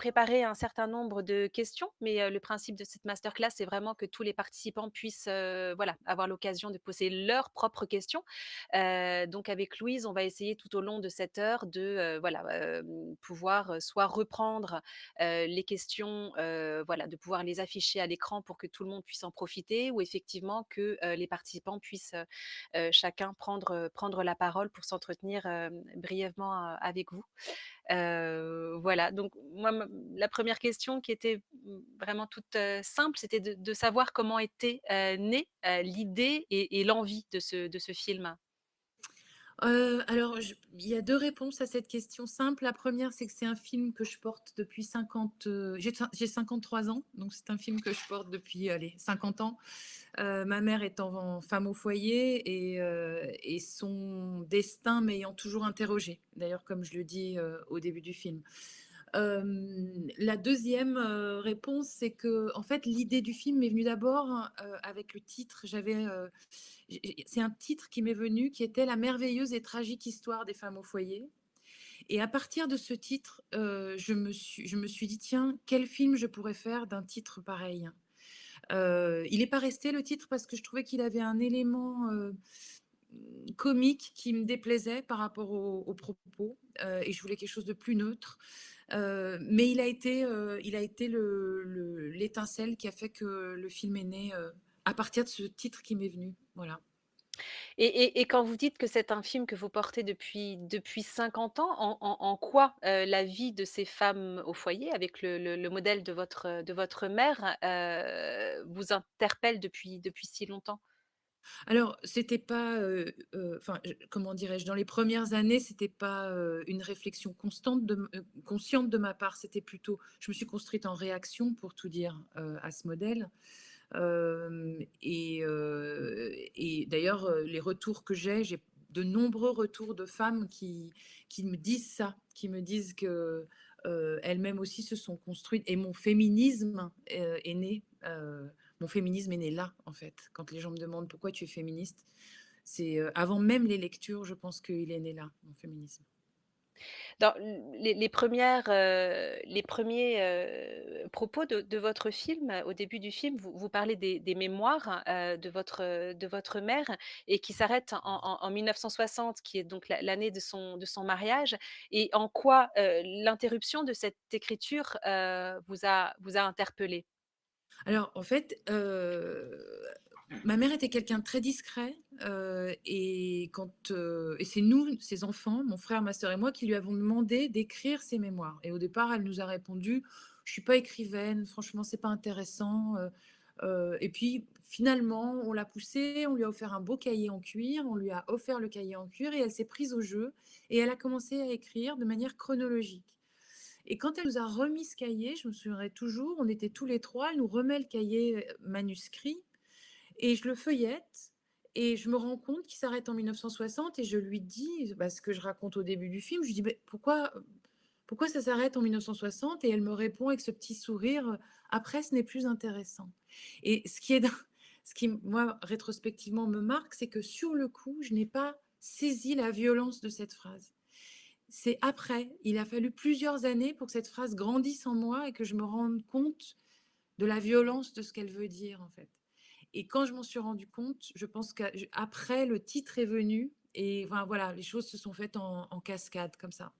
préparé un certain nombre de questions, mais le principe de cette masterclass, c'est vraiment que tous les participants puissent, voilà, avoir l'occasion de poser leurs propres questions. Donc avec Louise, on va essayer tout au long de cette heure de, voilà, pouvoir, soit reprendre, les questions, voilà, de pouvoir les afficher à l'écran pour que tout le monde puisse en profiter ou effectivement que, les participants puissent, chacun prendre la parole pour s'entretenir, brièvement, avec vous. Voilà, donc moi, la première question qui était, vraiment toute, simple, c'était de savoir comment était, née, l'idée et l'envie de ce film? Alors je il y a 2 réponses à cette question simple. La première, c'est que c'est un film que je porte depuis 50, j'ai 53 ans, donc c'est un film que je porte depuis, allez, 50 ans. Ma mère étant femme au foyer et son destin m'ayant toujours interrogée, d'ailleurs comme je le dis, au début du film. La deuxième réponse, c'est que en fait, l'idée du film m'est venue d'abord, avec le titre. C'est un titre qui m'est venu, qui était «La merveilleuse et tragique histoire des femmes au foyer» et à partir de ce titre, je me suis dit: «Tiens, quel film je pourrais faire d'un titre pareil?» Il n'est pas resté le titre parce que je trouvais qu'il avait un élément, comique qui me déplaisait par rapport aux propos, et je voulais quelque chose de plus neutre. Mais il a été l'étincelle qui a fait que le film est né, à partir de ce titre qui m'est venu, voilà. Et quand vous dites que c'est un film que vous portez depuis 50 ans, en quoi, la vie de ces femmes au foyer avec le modèle de votre mère, vous interpelle depuis si longtemps? Alors, c'était pas, enfin, comment dirais-je? Dans les premières années, c'était pas, une réflexion consciente de ma part. C'était plutôt je me suis construite en réaction, pour tout dire, à ce modèle. Et d'ailleurs, les retours que j'ai de nombreux retours de femmes qui me disent ça, qui me disent que, elles-mêmes aussi se sont construites et mon féminisme est né là, en fait. Quand les gens me demandent: «Pourquoi tu es féministe?» C'est, avant même les lectures, je pense qu'il est né là, mon féminisme. Dans les premières, les premiers propos de votre film, au début du film, vous parlez des mémoires, de votre mère et qui s'arrêtent en 1960 qui est donc l'année de son mariage et en quoi, l'interruption de cette écriture, vous a interpellé. Alors, en fait, ma mère était quelqu'un de très discret, et c'est nous, ses enfants, mon frère, ma sœur et moi, qui lui avons demandé d'écrire ses mémoires et au départ, elle nous a répondu: «Je suis pas écrivaine, franchement, c'est pas intéressant», et puis finalement, on l'a poussée, on lui a offert un beau cahier en cuir, on lui a offert le cahier en cuir et elle s'est prise au jeu et elle a commencé à écrire de manière chronologique. Et quand elle nous a remis ce cahier, je me souviendrai toujours, on était tous les 3. Elle nous remet le cahier, manuscrit et je le feuillette et je me rends compte qu'il s'arrête en 1960 et je lui dis, bah, ce que je raconte au début du film, je lui dis: «Beh, pourquoi ça s'arrête en 1960?» et elle me répond avec ce petit sourire, «Après ce n'est plus intéressant» et ce qui, moi, rétrospectivement me marque, c'est que sur le coup, je n'ai pas saisi la violence de cette phrase. C'est après, il a fallu plusieurs années pour que cette phrase grandisse en moi et que je me rende compte de la violence de ce qu'elle veut dire, en fait. Et quand je m'en suis rendu compte, je pense qu'après, le titre est venu et enfin, voilà, les choses se sont faites en cascade comme ça.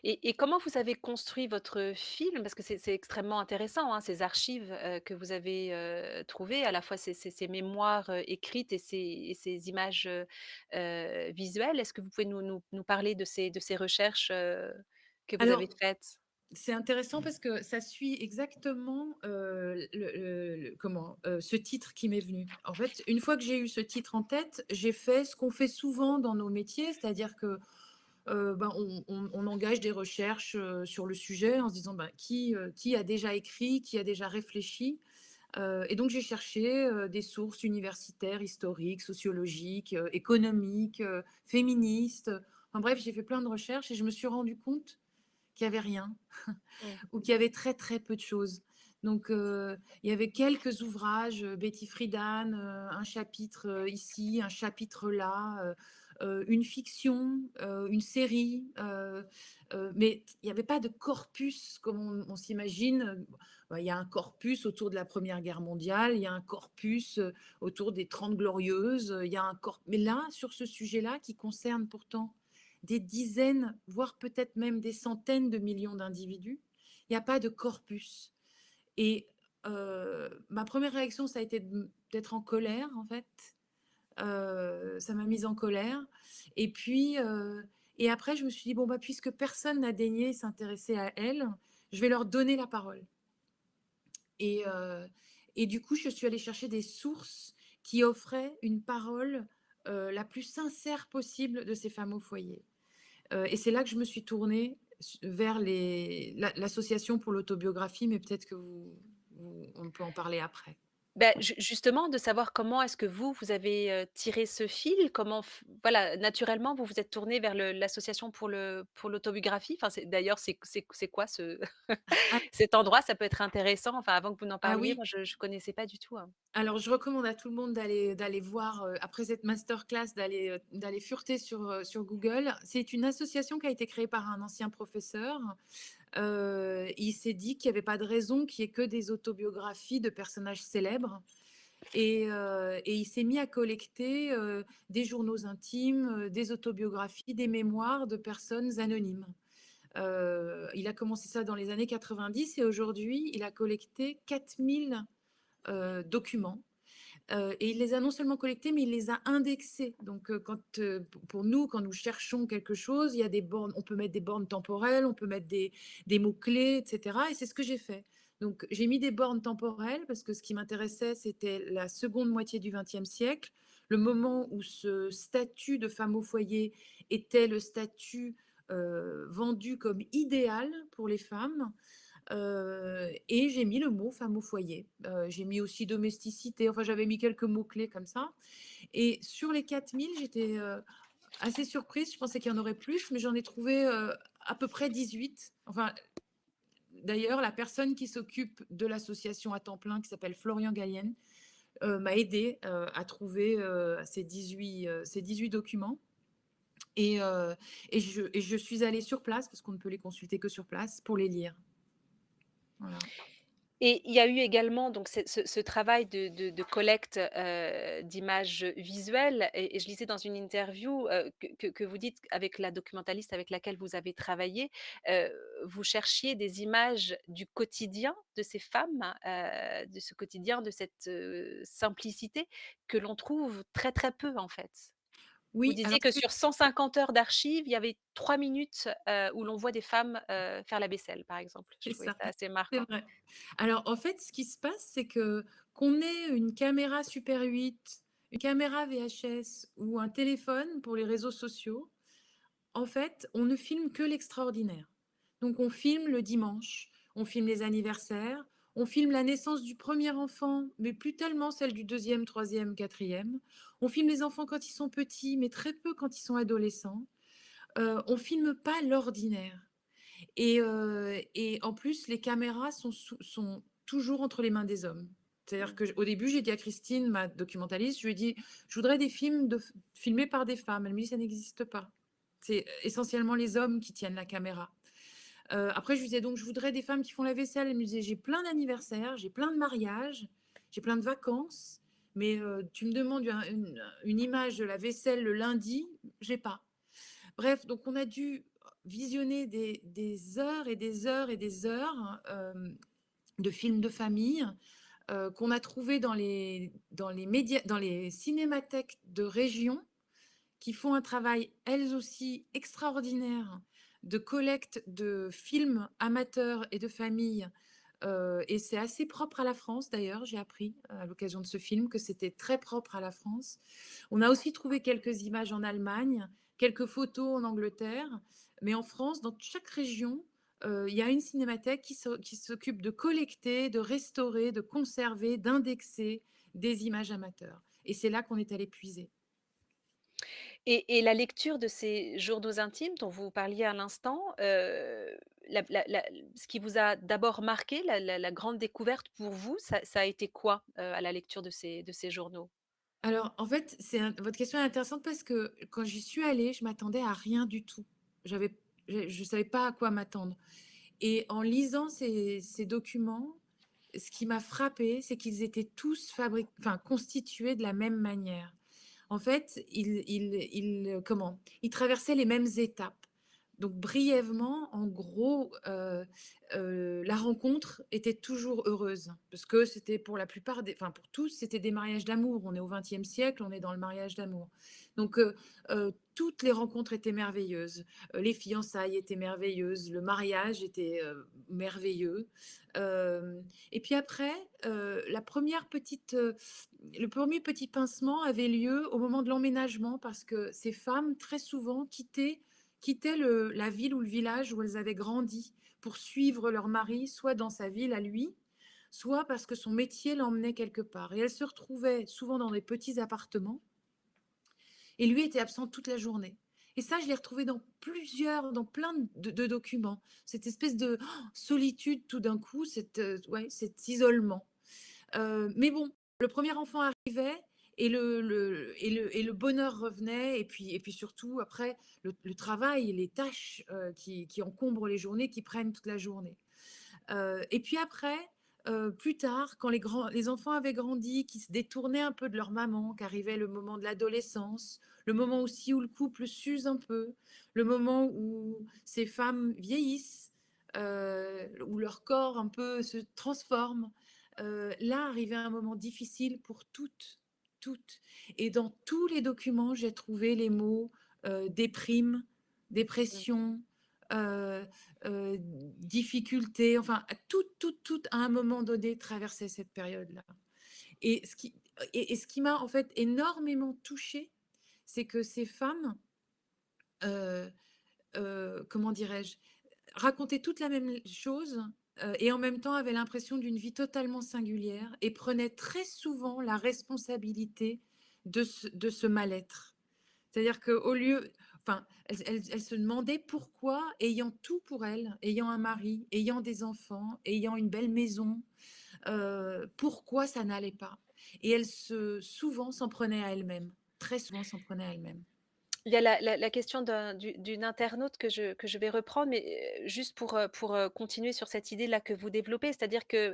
Et comment vous avez construit votre film? Parce que c'est extrêmement intéressant, hein, ces archives, que vous avez, trouvées, à la fois ces mémoires, écrites et ces images, visuelles. Est-ce que vous pouvez nous parler de ces recherches, que vous avez Alors, faites? c'est intéressant parce que ça suit exactement, ce titre qui m'est venu. En fait, une fois que j'ai eu ce titre en tête, j'ai fait ce qu'on fait souvent dans nos métiers, c'est-à-dire que ben, on engage des recherches, sur le sujet en se disant: «Ben, qui a déjà écrit? Qui a déjà réfléchi?» Et donc j'ai cherché, des sources universitaires, historiques, sociologiques, économiques, féministes, enfin bref, j'ai fait plein de recherches et je me suis rendu compte qu'il y avait rien Mmh. ou qu'il y avait très, très peu de choses. Donc il y avait quelques ouvrages, Betty Friedan, un chapitre, ici, un chapitre là, une fiction, une série, mais il y avait pas de corpus comme on s'imagine. Bah, il y a un corpus autour de la Première Guerre mondiale, il y a un corpus, autour des 30 glorieuses, il y a un corp mais là, sur ce sujet-là qui concerne pourtant des dizaines, voire peut-être même des centaines de millions d'individus, il y a pas de corpus et ma première réaction, ça a été d'être en colère, en fait. Ça m'a mise en colère et puis, et après je me suis dit: «Bon, bah, puisque personne n'a daigné s'intéresser à elles, je vais leur donner la parole» et heu et du coup, je suis allée chercher des sources qui offraient une parole, la plus sincère possible de ces femmes au foyer. Et c'est là que je me suis tournée vers l'association pour l'autobiographie, mais peut-être que on peut en parler après. Bah, justement, de savoir comment est-ce que vous avez, tiré ce fil? Comment voilà, naturellement, vous vous êtes tourné vers l'association pour l'autobiographie? Enfin, c'est quoi ce Ah cet endroit? Ça peut être intéressant, enfin, avant que vous n'en ah parliez, oui, moi je connaissais pas du tout, hein. alors je recommande à tout le monde d'aller voir, après cette masterclass, d'aller fureter sur Google. C'est une association qui a été créée par un ancien professeur. Il s'est dit qu'il y avait pas de raison qu'il y ait que des autobiographies de personnages célèbres et il s'est mis à collecter, des journaux intimes, des autobiographies, des mémoires de personnes anonymes. Il a commencé ça dans les années 90 et aujourd'hui, il a collecté 4 000 documents. Et il les a non seulement collectés, mais il les a indexés. Donc, pour nous, quand nous cherchons quelque chose, il y a des bornes, on peut mettre des bornes temporelles, on peut mettre des mots-clés, et cetera et c'est ce que j'ai fait. Donc, j'ai mis des bornes temporelles parce que ce qui m'intéressait, c'était la seconde moitié du XXe siècle, le moment où ce statut de femme au foyer était le statut, vendu comme idéal pour les femmes. Et j'ai mis le mot femme au foyer. J'ai mis aussi domesticité, enfin j'avais mis quelques mots-clés comme ça et sur les 4 000, j'étais, assez surprise. Je pensais qu'il y en aurait plus, mais j'en ai trouvé, à peu près 18. Enfin, d'ailleurs, la personne qui s'occupe de l'association à temps plein, qui s'appelle Florian Gallienne, m'a aidée, à trouver, ces 18 documents et je suis allée sur place, parce qu'on ne peut les consulter que sur place, pour les lire. Voilà. Et il y a eu également donc ce travail de collecte, d'images visuelles et je lisais dans une interview, que vous dites avec la documentaliste avec laquelle vous avez travaillé, vous cherchiez des images du quotidien de ces femmes, de ce quotidien, de cette, simplicité que l'on trouve très, très peu en fait. Vous Oui, alors disiez que sur 150 heures d'archives, il y avait 3 minutes, où l'on voit des femmes, faire la vaisselle par exemple. Je c'est trouvais ça, ça assez c'est marquant. vrai. Alors, en fait, ce qui se passe, c'est que qu'on ait une caméra Super 8, une caméra VHS ou un téléphone pour les réseaux sociaux, en fait, on ne filme que l'extraordinaire. Donc on filme le dimanche, on filme les anniversaires, on filme la naissance du premier enfant, mais plus tellement celle du deuxième, troisième, quatrième. On filme les enfants quand ils sont petits, mais très peu quand ils sont adolescents. On filme pas l'ordinaire. Et en plus, les caméras sont toujours entre les mains des hommes. C'est-à-dire Mmh. qu'au début, j'ai dit à Christine, ma documentaliste, je lui ai dit: «Je voudrais des films filmés par des femmes». Elle me dit: «Ça n'existe pas. C'est essentiellement les hommes qui tiennent la caméra». Après, je lui disais: «Donc je voudrais des femmes qui font la vaisselle». Elle me disait: «J'ai plein d'anniversaires, j'ai plein de mariages, j'ai plein de vacances, mais tu me demandes une image de la vaisselle le lundi, j'ai pas». Bref, donc on a dû visionner des heures et des heures et des heures, de films de famille, qu'on a trouvés dans les médias dans les cinémathèques de région qui font un travail, elles aussi, extraordinaire de collecte de films amateurs et de famille, et c'est assez propre à la France d'ailleurs. J'ai appris, à l'occasion de ce film, que c'était très propre à la France. On a aussi trouvé quelques images en Allemagne, quelques photos en Angleterre, mais en France, dans chaque région, il y a une cinémathèque qui s'occupe de collecter, de restaurer, de conserver, d'indexer des images amateurs et c'est là qu'on est allé puiser. Et la lecture de ces journaux intimes dont vous parliez à l'instant, la ce qui vous a d'abord marqué, la grande découverte pour vous, ça a été quoi, à la lecture de ces journaux? Alors, en fait, votre question est intéressante parce que quand j'y suis allée, je m'attendais à rien du tout. J'avais je savais pas à quoi m'attendre et en lisant ces documents, ce qui m'a frappée, c'est qu'ils étaient tous constitués de la même manière. En fait, ils traversaient les mêmes étapes. Donc brièvement, en gros, la rencontre était toujours heureuse parce que c'était pour la plupart pour tous, c'était des mariages d'amour. On est au XXe siècle, on est dans le mariage d'amour. Donc toutes les rencontres étaient merveilleuses. Les fiançailles étaient merveilleuses, le mariage était, merveilleux. Et puis après, la 1re petite, le premier petit pincement avait lieu au moment de l'emménagement parce que ces femmes, très souvent, quittaient la ville ou le village où elles avaient grandi pour suivre leur mari, soit dans sa ville à lui, soit parce que son métier l'emmenait quelque part. Et elles se retrouvaient souvent dans des petits appartements et lui était absent toute la journée. Et ça, je l'ai retrouvé dans plein de documents. Cette espèce de solitude tout d'un coup, ouais, cet isolement. Mais bon, le premier enfant arrivait et le bonheur revenait et puis surtout après le travail et les tâches, qui encombrent les journées, qui prennent toute la journée. Et puis après, plus tard, quand les enfants avaient grandi, qui se détournaient un peu de leur maman, qu'arrivait le moment de l'adolescence, le moment aussi où le couple s'use un peu, le moment où ces femmes vieillissent, où leur corps un peu se transforme. Là arrivait un moment difficile pour toutes, toutes. Et dans tous les documents, j'ai trouvé les mots, déprime, Mmh. dépression, heu difficultés, enfin, toutes à un moment donné traversaient cette période-là. Et ce qui m'a en fait énormément touchée, c'est que ces femmes, heu comment dirais-je? Racontaient toutes la même chose, et en même temps avaient l'impression d'une vie totalement singulière et prenaient très souvent la responsabilité de ce mal-être. C'est-à-dire qu'au lieu elles se demandaient pourquoi, ayant tout pour elles, ayant un mari, ayant des enfants, ayant une belle maison, pourquoi ça n'allait pas? Et souvent s'en prenaient à elles-mêmes, très souvent s'en prenaient à elles-mêmes. Il y a la question d'une internaute que je vais reprendre, mais juste pour continuer sur cette idée-là que vous développez. C'est-à-dire que,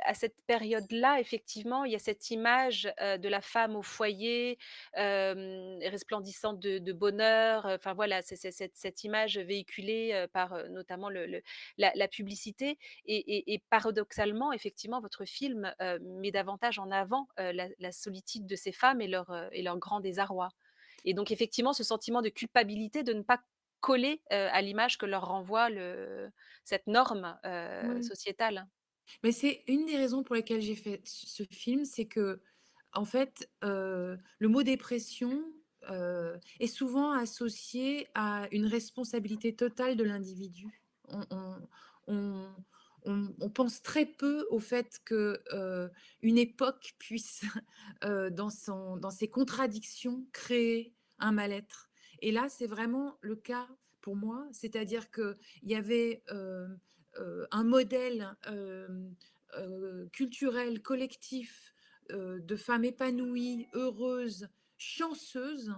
à cette période-là, effectivement, il y a cette image, de la femme au foyer, resplendissante de bonheur, enfin voilà, c'est cette image véhiculée, par, notamment la publicité et paradoxalement, effectivement, votre film, met davantage en avant, la solitude de ces femmes et leur grand désarroi. Et donc effectivement, ce sentiment de culpabilité de ne pas coller, à l'image que leur renvoie cette norme, Oui. sociétale. Mais c'est une des raisons pour lesquelles j'ai fait ce film, c'est que en fait, le mot dépression, est souvent associé à une responsabilité totale de l'individu. On on pense très peu au fait que, une époque puisse, dans ses contradictions, créer un mal-être. Et là, c'est vraiment le cas pour moi, c'est-à-dire qu'il y avait, un modèle, culturel, collectif, de femmes épanouies, heureuses, chanceuses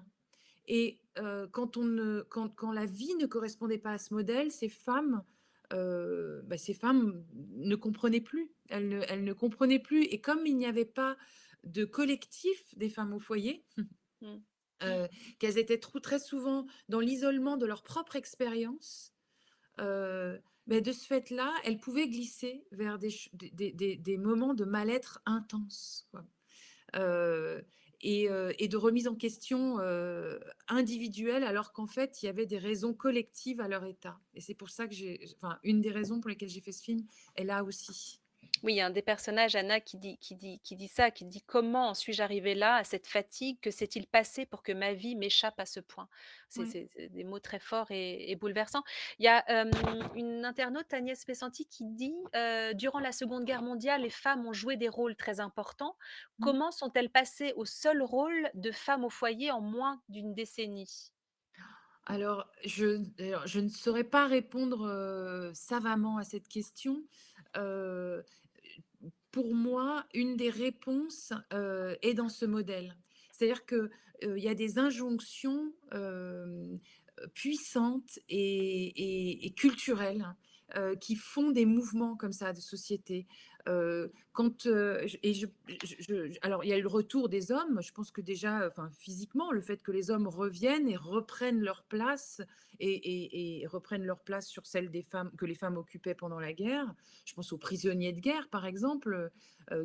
et quand la vie ne correspondait pas à ce modèle, ces femmes ne comprenaient plus. Elles ne comprenaient plus et comme il n'y avait pas de collectif des femmes au foyer, Mmh. heu, qu'elles étaient très souvent dans l'isolement de leur propre expérience, beh, de ce fait-là, elles pouvaient glisser vers des moments de mal-être intense, quoi. Heu et de remise en question, individuelle, alors qu'en fait, il y avait des raisons collectives à leur état et c'est pour ça que une des raisons pour lesquelles j'ai fait ce film est là aussi. Oui, il y a un des personnages, Anna, qui dit ça, qui dit: «Comment en suis-je arrivée là, à cette fatigue? Que s'est-il passé pour que ma vie m'échappe à ce point?» Ouais. C'est des mots très forts et bouleversants. Il y a, une internaute, Agnès Pesanti, qui dit, «Durant la Seconde Guerre mondiale, les femmes ont joué des rôles très importants. Mmh. Comment sont-elles passées au seul rôle de femme au foyer en moins d'une décennie?» Alors je ne saurais pas répondre, savamment à cette question. Heu, pour moi, une des réponses, est dans ce modèle. C'est-à-dire que, il y a des injonctions, puissantes et culturelles, qui font des mouvements comme ça de société. Quand, j et je alors il y a eu le retour des hommes. Je pense que déjà, enfin physiquement, le fait que les hommes reviennent et reprennent leur place et reprennent leur place sur celle des femmes que les femmes occupaient pendant la guerre. Je pense aux prisonniers de guerre, par exemple,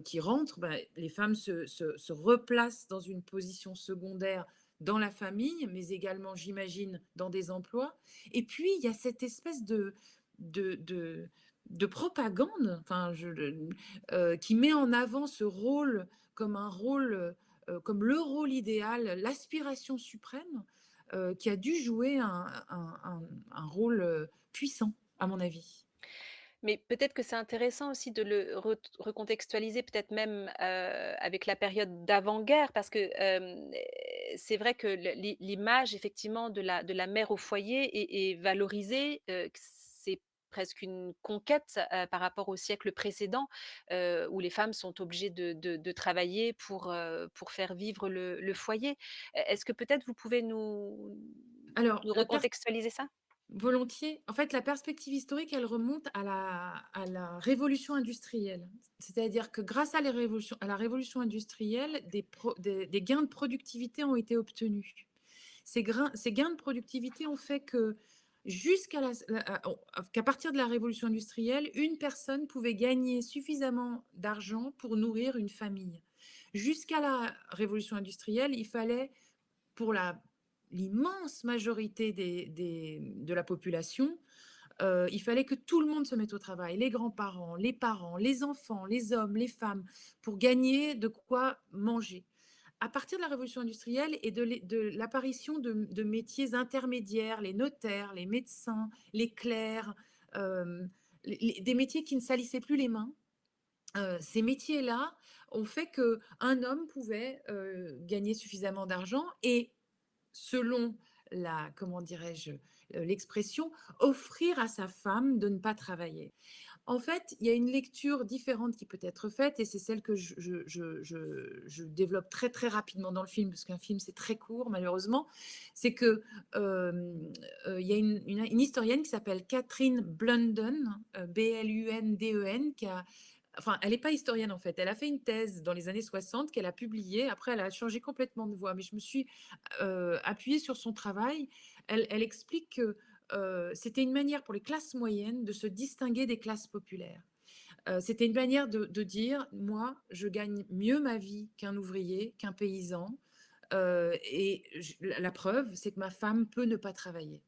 qui rentrent, bah, les femmes se replacent dans une position secondaire dans la famille, mais également, j'imagine, dans des emplois. Et puis, il y a cette espèce de, de, de propagande, enfin, qui met en avant ce rôle comme un rôle, comme le rôle idéal, l'aspiration suprême, qui a dû jouer un rôle puissant, à mon avis. Mais peut-être que c'est intéressant aussi de le recontextualiser, peut-être même, avec la période d'avant-guerre parce que, c'est vrai que l'image effectivement de la mère au foyer est valorisée, que c'est presque une conquête, par rapport au siècle précédent, où les femmes sont obligées de travailler pour faire vivre le foyer. Est-ce que peut-être vous pouvez Alors, nous recontextualiser ça? volontiers. En fait, la perspective historique, elle remonte à la révolution industrielle. C'est-à-dire que grâce à la révolution industrielle, des gains de productivité ont été obtenus. Ces gains de productivité ont fait que qu'à partir de la révolution industrielle, une personne pouvait gagner suffisamment d'argent pour nourrir une famille. Jusqu'à la révolution industrielle, il fallait, pour l'immense majorité de la population, il fallait que tout le monde se mette au travail, les grands-parents, les parents, les enfants, les hommes, les femmes, pour gagner de quoi manger. À partir de la révolution industrielle et de l'apparition de métiers intermédiaires, les notaires, les médecins, les clercs, des métiers qui ne salissaient plus les mains, ces métiers-là ont fait qu'un homme pouvait gagner suffisamment d'argent et, selon comment dirais-je, l'expression, offrir à sa femme de ne pas travailler. En fait, il y a une lecture différente qui peut être faite et c'est celle que je développe très, très rapidement dans le film, parce qu'un film, c'est très court malheureusement. C'est que, il y a une historienne qui s'appelle Catherine Blunden, Blunden, qui a enfin, elle n'est pas historienne en fait. Elle a fait une thèse dans les années 60 qu'elle a publiée. Après, elle a changé complètement de voie, mais je me suis appuyée sur son travail. Elle explique que c'était une manière pour les classes moyennes de se distinguer des classes populaires. C'était une manière de dire, moi, je gagne mieux ma vie qu'un ouvrier, qu'un paysan. Et la preuve, c'est que ma femme peut ne pas travailler.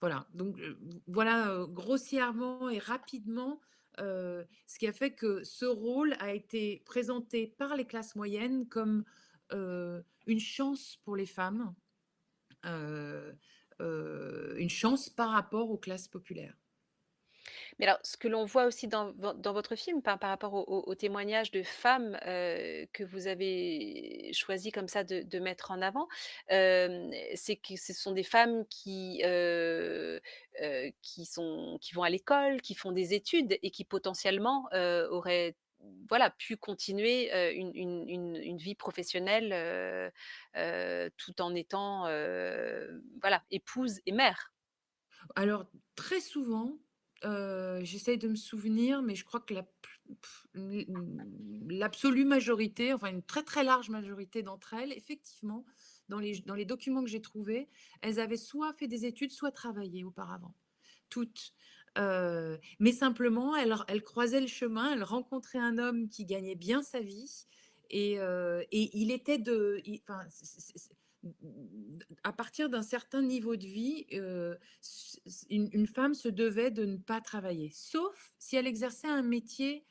Voilà, donc voilà, grossièrement et rapidement, ce qui a fait que ce rôle a été présenté par les classes moyennes comme, une chance pour les femmes, heu une chance par rapport aux classes populaires. Mais alors, ce que l'on voit aussi dans votre film, par rapport aux témoignages de femmes, que vous avez choisi comme ça de mettre en avant, c'est que ce sont des femmes qui vont à l'école, qui font des études et qui potentiellement, auraient, voilà, pu continuer, une vie professionnelle, tout en étant, voilà, épouse et mère. Alors très souvent, j'essaye de me souvenir, mais je crois que l'absolue majorité, enfin une très, très large majorité d'entre elles, effectivement, dans les documents que j'ai trouvés, elles avaient soit fait des études, soit travaillé auparavant. Toutes. Mais simplement, elles croisaient le chemin, elles rencontraient un homme qui gagnait bien sa vie et il était de il enfin, à partir d'un certain niveau de vie, une femme se devait de ne pas travailler, sauf si elle exerçait un métier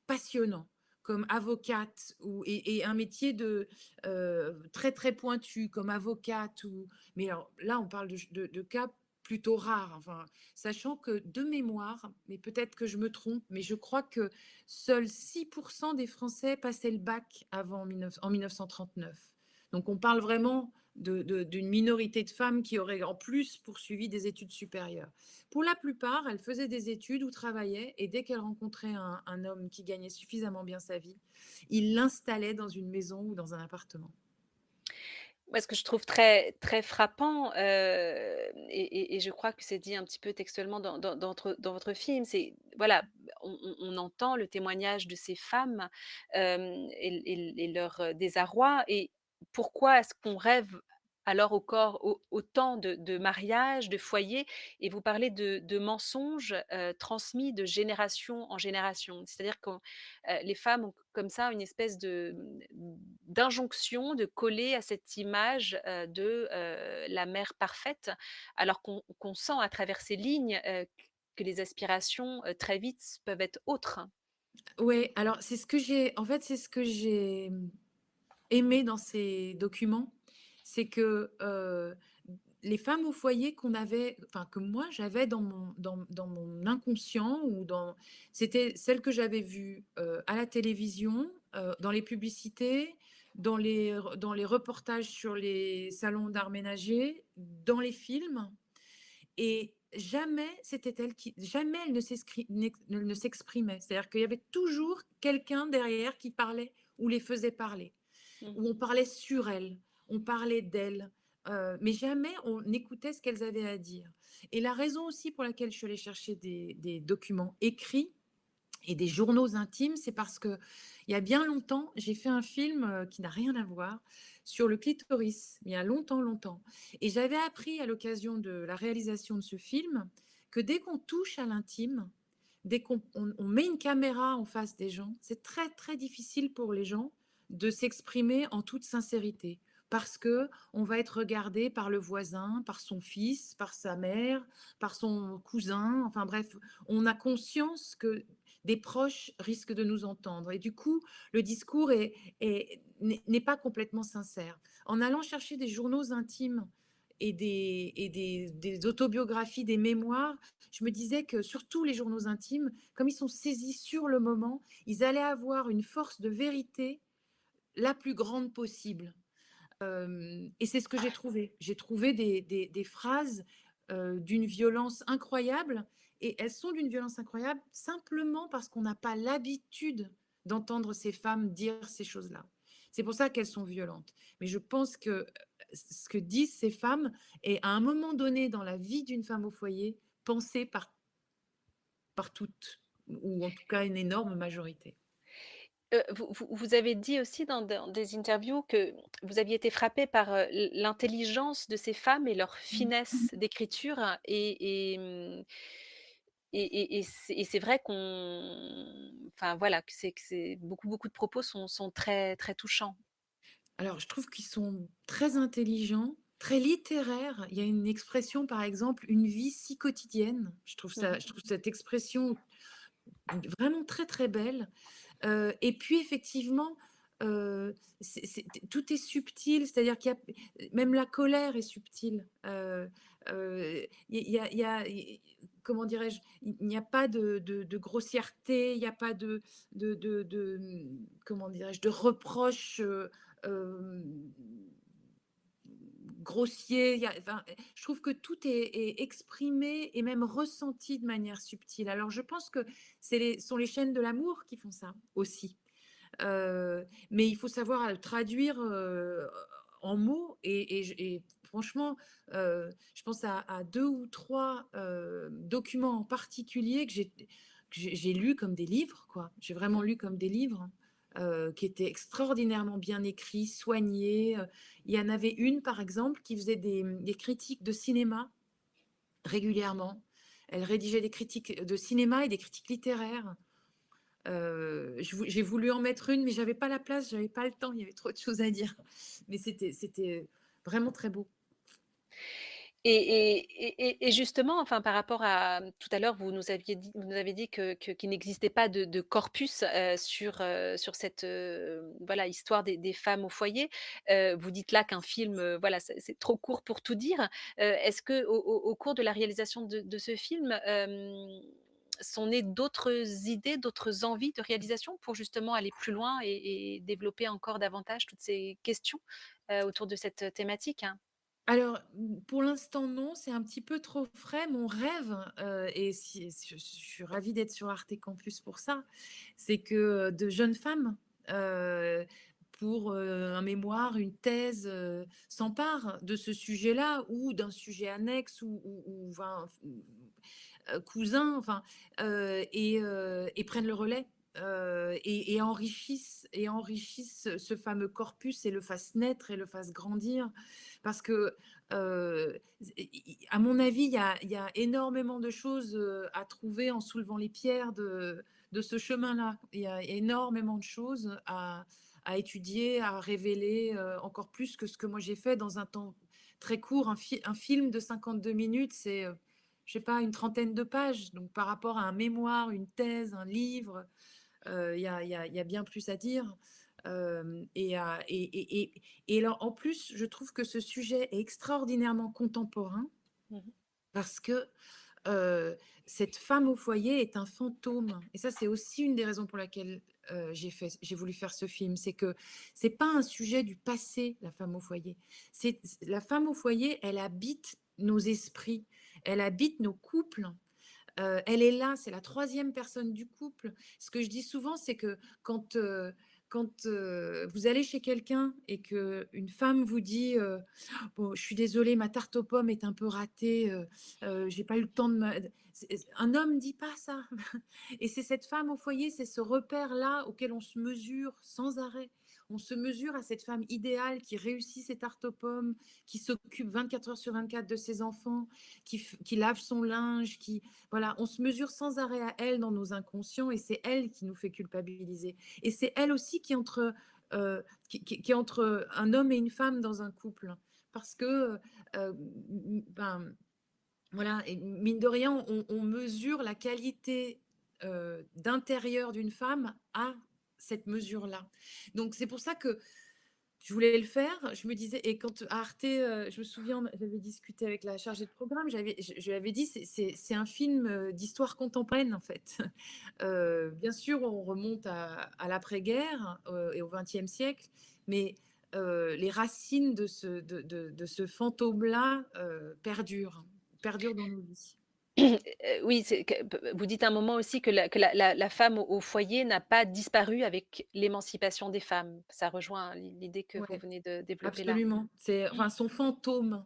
passionnant, comme avocate et un métier très, très pointu comme avocate mais alors là, on parle de cas plutôt rares, enfin, sachant que de mémoire, mais peut-être que je me trompe, mais je crois que seuls 6% des Français passaient le bac en 1939. Donc on parle vraiment d'une minorité de femmes qui auraient en plus poursuivi des études supérieures. Pour la plupart, elles faisaient des études ou travaillaient et dès qu'elles rencontraient un homme qui gagnait suffisamment bien sa vie, il l'installait dans une maison ou dans un appartement. Moi, ce que je trouve très très frappant, et je crois que c'est dit un petit peu textuellement dans votre film, c'est voilà, on entend le témoignage de ces femmes, et leur, désarroi, et pourquoi est-ce qu'on rêve alors au corps au autant de mariages, de foyers? Et vous parlez de mensonges, transmis de génération en génération. C'est-à-dire que les femmes ont comme ça une espèce d'injonction de coller à cette image, de, la mère parfaite, alors qu'on sent à travers ces lignes, que les aspirations, très vite peuvent être autres. Ouais, alors c'est ce que j'ai, aimé dans ces documents, c'est que, les femmes au foyer qu'on avait enfin que moi j'avais dans mon inconscient ou dans c'était celles que j'avais vues, à la télévision, dans les publicités, dans les reportages sur les salons d'art ménager, dans les films et jamais elles ne s'exprimaient. C'est-à-dire qu'il y avait toujours quelqu'un derrière qui parlait ou les faisait parler, Mmh. où on parlait sur elles, on parlait d'elles, mais jamais on écoutait ce qu'elles avaient à dire et la raison aussi pour laquelle je suis allée chercher des documents écrits et des journaux intimes, c'est parce que il y a bien longtemps, j'ai fait un film, qui n'a rien à voir, sur le clitoris, il y a longtemps, longtemps et j'avais appris à l'occasion de la réalisation de ce film que dès qu'on touche à l'intime, dès qu'on met une caméra en face des gens, c'est très, très difficile pour les gens de s'exprimer en toute sincérité. Parce que on va être regardé par le voisin, par son fils, par sa mère, par son cousin, enfin bref, on a conscience que des proches risquent de nous entendre et du coup, le discours n'est pas complètement sincère. En allant chercher des journaux intimes des autobiographies, des mémoires, je me disais que surtout les journaux intimes, comme ils sont saisis sur le moment, ils allaient avoir une force de vérité la plus grande possible. Et c'est ce que j'ai trouvé. J'ai trouvé des phrases d'une violence incroyable et elles sont d'une violence incroyable simplement parce qu'on n'a pas l'habitude d'entendre ces femmes dire ces choses-là. C'est pour ça qu'elles sont violentes. Mais je pense que ce que disent ces femmes est à un moment donné dans la vie d'une femme au foyer pensé par toutes, ou en tout cas une énorme majorité. Vous avez dit aussi dans des interviews que vous aviez été frappé par, l'intelligence de ces femmes et leur finesse d'écriture, et c'est vrai enfin voilà, que c'est beaucoup de propos sont très, très touchants. Alors, je trouve qu'ils sont très intelligents, très littéraires. Il y a une expression, par exemple, une vie si quotidienne. Mmh. Je trouve cette expression vraiment très, très belle. Et puis effectivement, tout est subtil, c'est-à-dire qu'il y a même la colère est subtile. Il y a comment dirais-je? Il n'y a pas de grossièreté, il n'y a pas comment dirais-je? De reproches, hem, grossiers. Enfin, je trouve que tout est exprimé et même ressenti de manière subtile. Alors je pense que sont les chaînes de l'amour qui font ça aussi. Mais il faut savoir le traduire, en mots et franchement, je pense à 2 ou 3 documents en particulier que j'ai lus comme des livres, quoi. J'ai vraiment Mmh. lu comme des livres, qui étaient extraordinairement bien écrits, soignés, il y en avait une, par exemple, qui faisait des critiques de cinéma régulièrement. Elle rédigeait des critiques de cinéma et des critiques littéraires. J'ai voulu en mettre une, mais j'avais pas la place, j'avais pas le temps, il y avait trop de choses à dire. Mais c'était vraiment très beau. Et justement, enfin, par rapport à tout à l'heure, vous nous avez dit qu'il n'existait pas de corpus, sur cette, voilà, histoire des femmes au foyer. Vous dites là qu'un film, voilà, c'est trop court pour tout dire. Est-ce qu'au cours de la réalisation de ce film, sont nées d'autres idées, d'autres envies de réalisation pour justement aller plus loin et développer encore davantage toutes ces questions, autour de cette thématique? Alors, pour l'instant non, c'est un petit peu trop frais. Mon rêve, et si je suis ravie d'être sur Arte Campus pour ça, c'est que de jeunes femmes, heu, pour un mémoire, une thèse, s'emparent de ce sujet-là ou d'un sujet annexe ou enfin, cousins, enfin, et prennent le relais. Et enrichissent ce fameux corpus et le fassent naître et le fassent grandir. Parce que, à mon avis, il y a énormément de choses à trouver en soulevant les pierres de ce chemin-là. Il y a énormément de choses à étudier, à révéler, encore plus que ce que moi j'ai fait dans un temps très court. Un film de 52 minutes, c'est, je sais pas, une trentaine de pages. Donc par rapport à un mémoire, une thèse, un livre, il y a bien plus à dire. Et alors, en plus, je trouve que ce sujet est extraordinairement contemporain Mmh. parce que euh, cette femme au foyer est un fantôme. Et ça, c'est aussi une des raisons pour laquelle j'ai voulu faire ce film. C'est que c'est pas un sujet du passé, la femme au foyer. La femme au foyer, elle habite nos esprits, elle habite nos couples. Elle est là, c'est la troisième personne du couple. Ce que je dis souvent, c'est que quand vous allez chez quelqu'un et qu'une femme vous dit, «Bon, je suis désolée, ma tarte aux pommes est un peu ratée, j'ai pas eu le temps de me» un homme dit pas ça. Et c'est cette femme au foyer, c'est ce repère-là auquel on se mesure sans arrêt. On se mesure à cette femme idéale qui réussit ses tartes aux pommes, qui s'occupe 24 heures sur 24 de ses enfants, qui lave son linge, voilà, on se mesure sans arrêt à elle dans nos inconscients et c'est elle qui nous fait culpabiliser. Et c'est elle aussi qui est entre un homme et une femme dans un couple. Parce que, ben, voilà, et mine de rien, on mesure la qualité d'intérieur d'une femme à cette mesure-là. Donc c'est pour ça que je voulais le faire. Je me disais, et quand à Arte, je me souviens, j'avais discuté avec la chargée de programme, je lui avais dit, c'est un film d'histoire contemporaine en fait. Bien sûr, on remonte à l'après-guerre et au XXe siècle, mais les racines de ce fantôme-là perdurent dans nos vies. Oui, c'est que vous dites à un moment aussi que la femme au foyer n'a pas disparu avec l'émancipation des femmes. Ça rejoint l'idée que vous Ouais. venez de développer là. Absolument, c'est enfin son fantôme.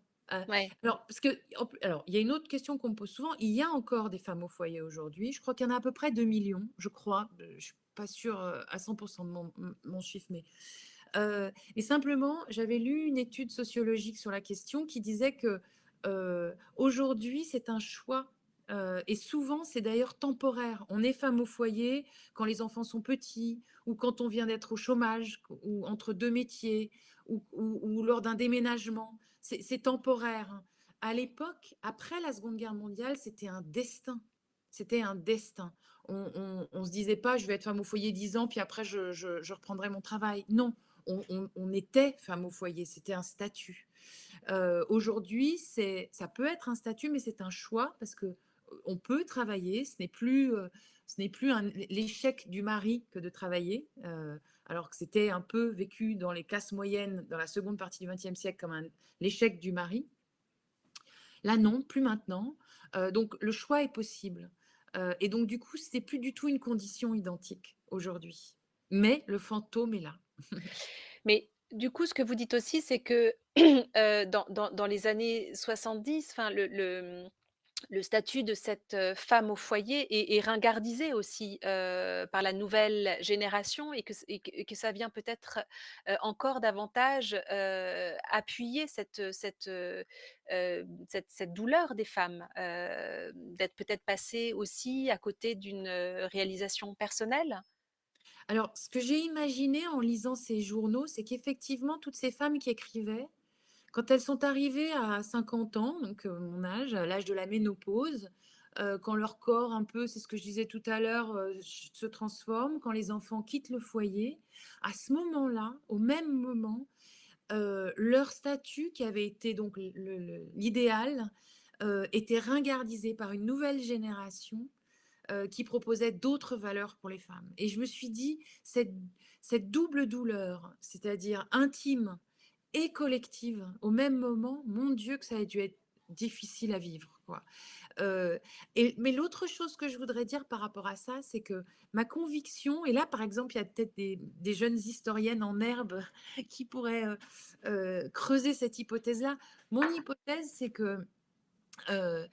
Ouais. Alors parce que alors il y a une autre question qu'on me pose souvent, il y a encore des femmes au foyer aujourd'hui, je crois qu'il y en a à peu près 2 millions, je crois, je suis pas sûre, à 100 de mon chiffre, mais simplement, j'avais lu une étude sociologique sur la question qui disait que, aujourd'hui, c'est un choix, et souvent, c'est d'ailleurs temporaire. On est femme au foyer quand les enfants sont petits ou quand on vient d'être au chômage ou entre 2 métiers ou lors d'un déménagement. C'est temporaire, hein. À l'époque, après la Seconde Guerre mondiale, c'était un destin. C'était un destin. On se disait pas: «Je vais être femme au foyer 10 ans, puis après je reprendrai mon travail». Non, on était femme au foyer, c'était un statut. Aujourd'hui, ça peut être un statut, mais c'est un choix parce que on peut travailler. Ce n'est plus l'échec du mari que de travailler, alors que c'était un peu vécu dans les classes moyennes dans la seconde partie du XXe siècle comme l'échec du mari. Là, non, plus maintenant. Donc, le choix est possible. Et donc, du coup, c'est plus du tout une condition identique aujourd'hui. Mais le fantôme est là. Mais du coup, ce que vous dites aussi, c'est que, dans les années 70, enfin le statut de cette, femme au foyer est ringardisé aussi, par la nouvelle génération et que ça vient peut-être, encore davantage, appuyer cette douleur des femmes, d'être peut-être passées aussi à côté d'une, réalisation personnelle? Alors, ce que j'ai imaginé en lisant ces journaux, c'est qu'effectivement, toutes ces femmes qui écrivaient, quand elles sont arrivées à 50 ans, donc mon âge, à l'âge de la ménopause, quand leur corps un peu, c'est ce que je disais tout à l'heure, se transforme, quand les enfants quittent le foyer, à ce moment-là, au même moment, leur statut qui avait été donc l'idéal, était ringardisé par une nouvelle génération qui proposait d'autres valeurs pour les femmes. Et je me suis dit, cette double douleur, c'est-à-dire intime et collective, au même moment, mon Dieu, que ça a dû être difficile à vivre, quoi. Mais l'autre chose que je voudrais dire par rapport à ça, c'est que ma conviction, et là, par exemple, il y a peut-être des jeunes historiennes en herbe qui pourraient creuser cette hypothèse-là. Mon hypothèse, c'est que Heu,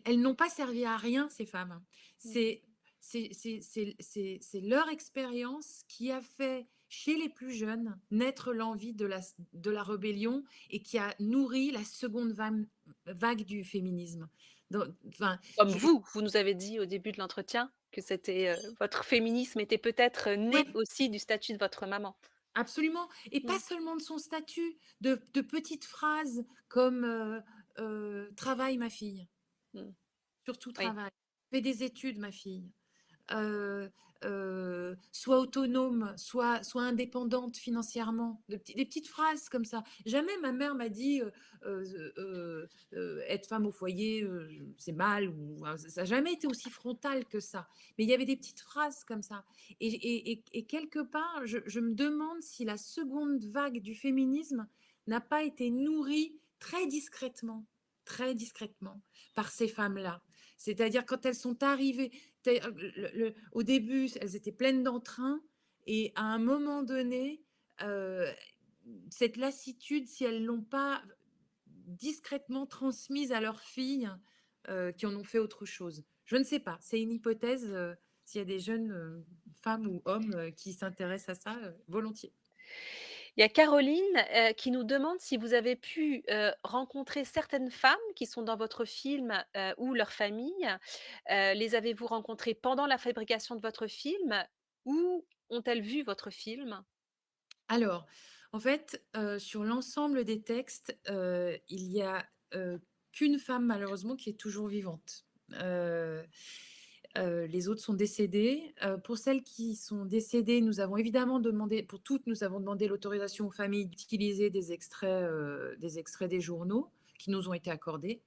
elles n'ont pas servi à rien, ces femmes. Mmh. C'est c'est leur expérience qui a fait, chez les plus jeunes, naître l'envie de la rébellion et qui a nourri la seconde vague du féminisme. Donc enfin, Comme je vous, vous nous avez dit au début de l'entretien que c'était, votre féminisme était peut-être, ouais, né aussi du statut de votre maman. absolument, et pas Mmh, seulement de son statut, de petites phrases comme, «Travaille ma fille, mmh, surtout oui. travaille. Fais des études ma fille». heu Sois autonome, sois indépendante financièrement. Des petites phrases comme ça. Jamais ma mère m'a dit, «Être femme au foyer, c'est mal», ou ça n'a jamais été aussi frontal que ça. Mais il y avait des petites phrases comme ça, et quelque part, je me demande si la seconde vague du féminisme n'a pas été nourrie très discrètement par ces femmes-là. C'est-à-dire quand elles sont arrivées, au début, elles étaient pleines d'entrain, et à un moment donné, heu, cette lassitude, si elles l'ont pas discrètement transmise à leurs filles, qui en ont fait autre chose. Je ne sais pas, c'est une hypothèse, s'il y a des jeunes, femmes ou hommes, qui s'intéressent à ça, volontiers. Il y a Caroline, qui nous demande si vous avez pu, rencontrer certaines femmes qui sont dans votre film, ou leur famille. Les avez-vous rencontrées pendant la fabrication de votre film ou ont-elles vu votre film? Alors, en fait, sur l'ensemble des textes, il y a, qu'une femme malheureusement qui est toujours vivante. Heu les autres sont décédées. Pour celles qui sont décédées, nous avons évidemment demandé, pour toutes, nous avons demandé l'autorisation aux familles d'utiliser des extraits des journaux qui nous ont été accordés,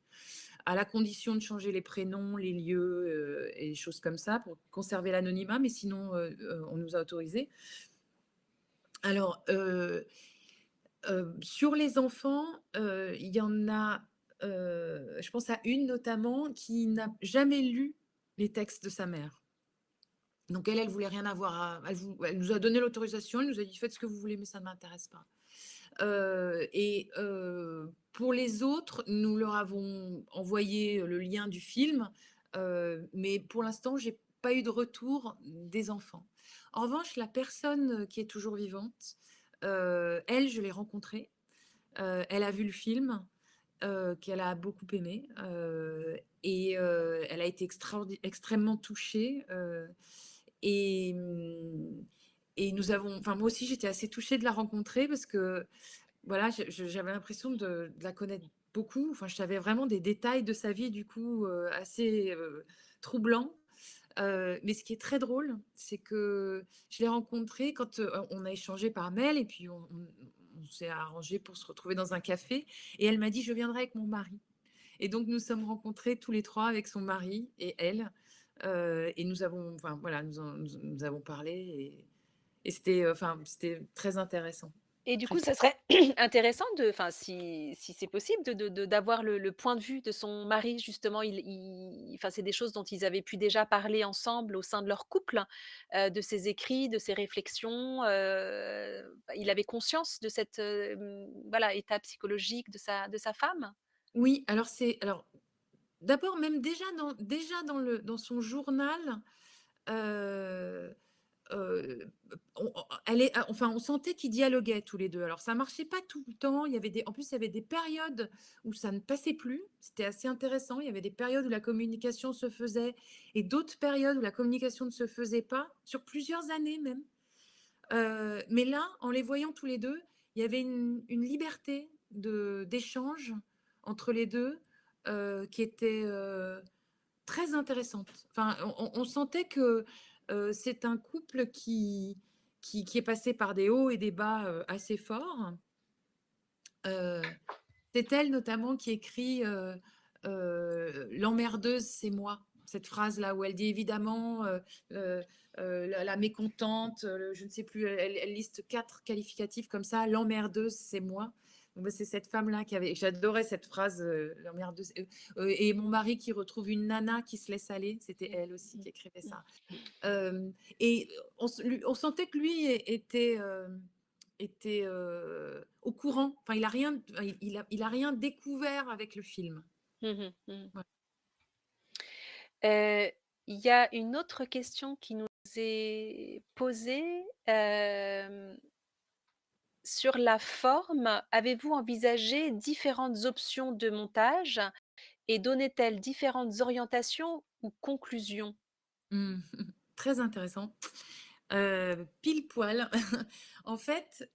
à la condition de changer les prénoms, les lieux, et les choses comme ça pour conserver l'anonymat, mais sinon, on nous a autorisé. Alors, sur les enfants, il y en a, je pense à une notamment qui n'a jamais lu les textes de sa mère. Donc elle voulait rien avoir à elle nous a donné l'autorisation, elle nous a dit: «Faites ce que vous voulez, mais ça ne m'intéresse pas». Pour les autres, nous leur avons envoyé le lien du film, mais pour l'instant, j'ai pas eu de retour des enfants. En revanche, la personne qui est toujours vivante, elle, je l'ai rencontrée. Elle a vu le film, qu'elle a beaucoup aimé, elle a été extrêmement touchée, et mmh nous avons, enfin, moi aussi, j'étais assez touchée de la rencontrer parce que, voilà, j'avais l'impression de la connaître beaucoup. Enfin, je savais vraiment des détails de sa vie, du coup, assez, troublants. Mais ce qui est très drôle, c'est que je l'ai rencontrée quand, on a échangé par mail, et puis on s'est arrangé pour se retrouver dans un café, et elle m'a dit: «Je viendrai avec mon mari», et donc nous sommes rencontrés tous les 3 avec son mari et elle, et nous avons, enfin, voilà, nous avons parlé, et c'était, enfin, c'était très intéressant. Et du Très coup, ça serait intéressant de enfin, si c'est possible de d'avoir le point de vue de son mari justement. Il enfin, c'est des choses dont ils avaient pu déjà parler ensemble au sein de leur couple, de ses écrits, de ses réflexions, il avait conscience de cette, voilà, état psychologique de sa femme? Oui, alors d'abord, même dans son journal, heu enfin, on sentait qu'ils dialoguaient tous les 2. Alors ça marchait pas tout le temps, en plus, il y avait des périodes où ça ne passait plus, c'était assez intéressant. Il y avait des périodes où la communication se faisait, et d'autres périodes où la communication ne se faisait pas, sur plusieurs années même. Mais là, en les voyant tous les 2, il y avait une liberté d'échange entre les 2, qui était, très intéressante. Enfin, on sentait que, c'est un couple qui est passé par des hauts et des bas, assez forts. Heu, c'est elle notamment qui écrit, «L'emmerdeuse, c'est moi». Cette phrase-là où elle dit évidemment, heu la mécontente, le je ne sais plus, elle liste 4 qualificatifs comme ça: «L'emmerdeuse, c'est moi». Bon, bah, c'est cette femme-là qui avait j'adorais cette phrase, l'emmerdeuse, et mon mari qui retrouve une nana qui se laisse aller, c'était Mmh, elle aussi mmh, qui écrivait mmh. ça. Et on sentait que lui était, au courant. Enfin, il a rien découvert avec le film. Mmh mh. Mmh. Voilà. Il y a une autre question qui nous est posée, sur la forme, avez-vous envisagé différentes options de montage et donnaient-elles différentes orientations ou conclusions? Mmh. Très intéressant. Pile poil. En fait,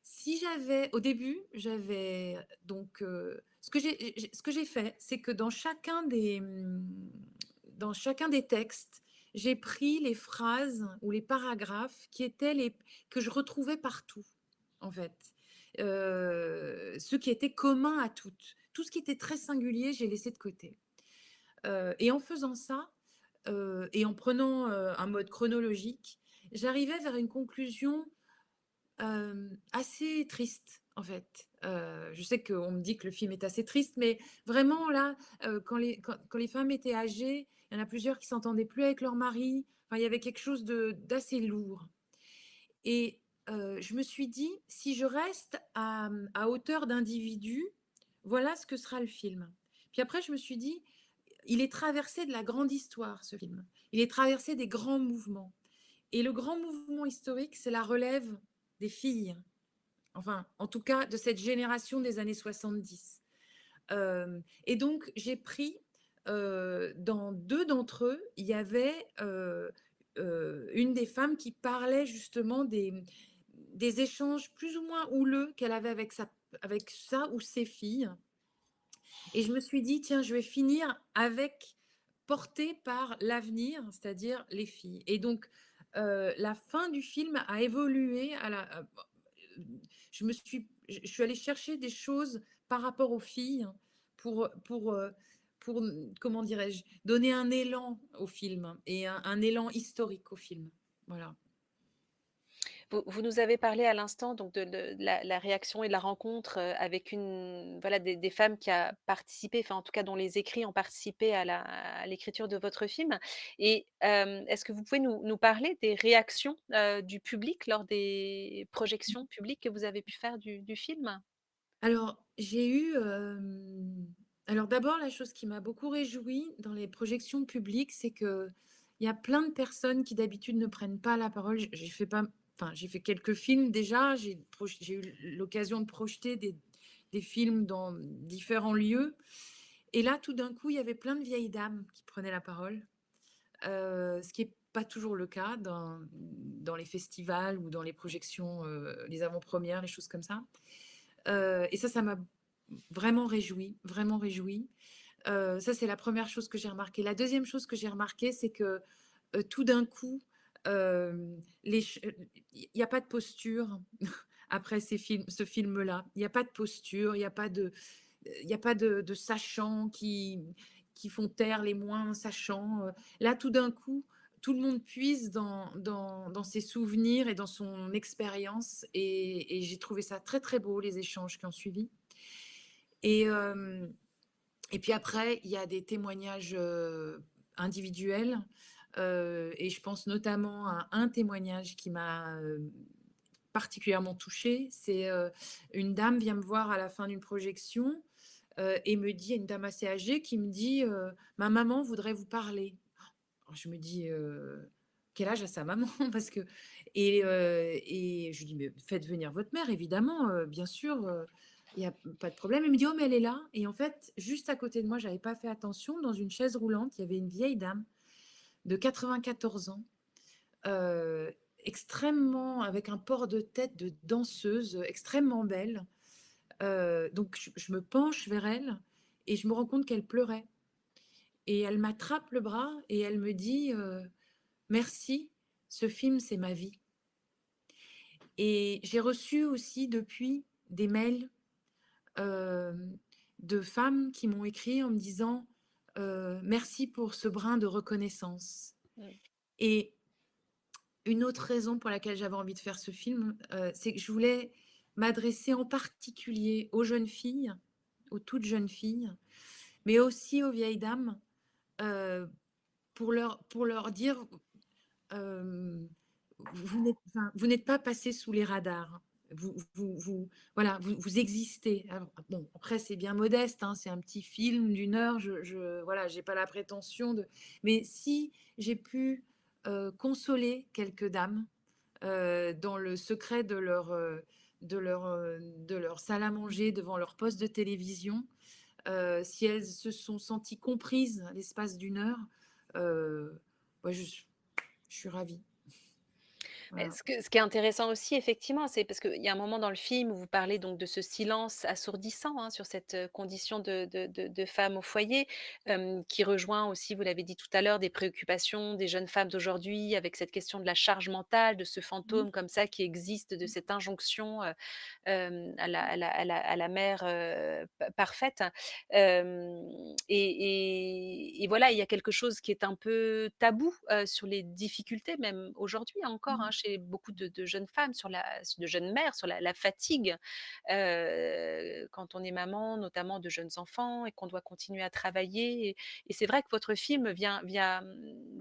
si j'avais au début, j'avais donc, ce que j'ai fait, c'est que dans chacun des textes, j'ai pris les phrases ou les paragraphes qui étaient les que je retrouvais partout, en fait. Ceux qui étaient communs à toutes. Tout ce qui était très singulier, j'ai laissé de côté. Et en faisant ça, et en prenant, un mode chronologique, j'arrivais vers une conclusion, assez triste, en fait. Je sais qu'on me dit que le film est assez triste, mais vraiment là, quand les femmes étaient âgées, il y en a plusieurs qui s'entendaient plus avec leur mari. Enfin, il y avait quelque chose d'assez lourd et je me suis dit: «Si je reste à hauteur d'individu, voilà ce que sera le film». Puis après je me suis dit: «Il est traversé de la grande histoire, ce film. Il est traversé des grands mouvements» et le grand mouvement historique, c'est la relève des filles. Enfin, en tout cas, de cette génération des années 70. Et donc j'ai pris, dans 2 d'entre eux, il y avait, une des femmes qui parlait justement des échanges plus ou moins houleux qu'elle avait avec sa ou ses filles et je me suis dit: «Tiens, je vais finir avec portée par l'avenir, c'est-à-dire les filles» et donc la fin du film a évolué à la je suis allée chercher des choses par rapport aux filles pour pour, heu, comment dirais-je? Donner un élan au film et un élan historique au film. Voilà. Vous nous avez parlé à l'instant donc de la réaction et de la rencontre, avec une voilà des femmes qui a participé, enfin en tout cas dont les écrits ont participé à l'écriture de votre film et est-ce que vous pouvez nous parler des réactions, du public lors des projections publiques que vous avez pu faire du film? Alors, j'ai eu, alors d'abord la chose qui m'a beaucoup réjouie dans les projections publiques, c'est qu'il y a plein de personnes qui d'habitude ne prennent pas la parole. J'ai fait pas enfin, j'ai fait quelques films déjà, j'ai eu l'occasion de projeter des films dans différents lieux et là, tout d'un coup, il y avait plein de vieilles dames qui prenaient la parole, ce qui est pas toujours le cas dans les festivals ou dans les projections, les avant-premières, les choses comme ça. Et ça m'a vraiment réjouie, vraiment réjouie. Ça, c'est la première chose que j'ai remarquée. La deuxième chose que j'ai remarquée, c'est que, tout d'un coup, il y a pas de posture après ce film-là. Il y a pas de posture, il y a pas de sachants qui font taire les moins sachants. Là, tout d'un coup, tout le monde puise dans ses souvenirs et dans son expérience et j'ai trouvé ça très, très beau, les échanges qui ont suivi et et puis après, il y a des témoignages, individuels, et je pense notamment à un témoignage qui m'a, particulièrement touchée. C'est, une dame vient me voir à la fin d'une projection, et me dit une dame assez âgée qui me dit, «Ma maman voudrait vous parler». Alors je me dis, «Quel âge a sa maman?» parce que et je lui dis: «Mais faites venir votre mère évidemment, bien sûr, il y a pas de problème». Elle me dit: «Oh mais elle est là» et en fait, juste à côté de moi, j'avais pas fait attention, dans une chaise roulante, il y avait une vieille dame de 94 ans, heu, extrêmement avec un port de tête de danseuse, extrêmement belle. Donc je me penche vers elle et je me rends compte qu'elle pleurait et elle m'attrape le bras et elle me dit, «Merci, ce film, c'est ma vie» et j'ai reçu aussi depuis des mails, hem, de femmes qui m'ont écrit en me disant, «Merci pour ce brin de reconnaissance» Mmh. et une autre raison pour laquelle j'avais envie de faire ce film, c'est que je voulais, m'adresser en particulier aux jeunes filles, aux toutes jeunes filles, mais aussi aux vieilles dames, heu, pour leur dire, vous n'êtes pas passées sous les radars. Voilà, vous existez. Alors bon, après c'est bien modeste, hein, c'est un petit film d'1 heure, voilà, j'ai pas la prétention de mais si j'ai pu, consoler quelques dames, dans le secret de leur salle à manger, devant leur poste de télévision, si elles se sont senties comprises l'espace d'1 heure, ouais, je suis ravie. Mais Voilà. ce qui est intéressant aussi effectivement, c'est parce qu'il y a un moment dans le film où vous parlez donc de ce silence assourdissant, hein, sur cette, condition de femme au foyer, qui rejoint aussi, vous l'avez dit tout à l'heure, des préoccupations des jeunes femmes d'aujourd'hui avec cette question de la charge mentale, de ce Mmh. fantôme comme ça qui existe, de cette injonction, à la mère, parfaite. Et voilà, il y a quelque chose qui est un peu tabou, sur les difficultés, même aujourd'hui encore, hein, Mmh. chez beaucoup de jeunes femmes, de jeunes mères, sur la fatigue, quand on est maman, notamment de jeunes enfants et qu'on doit continuer à travailler et c'est vrai que votre film vient,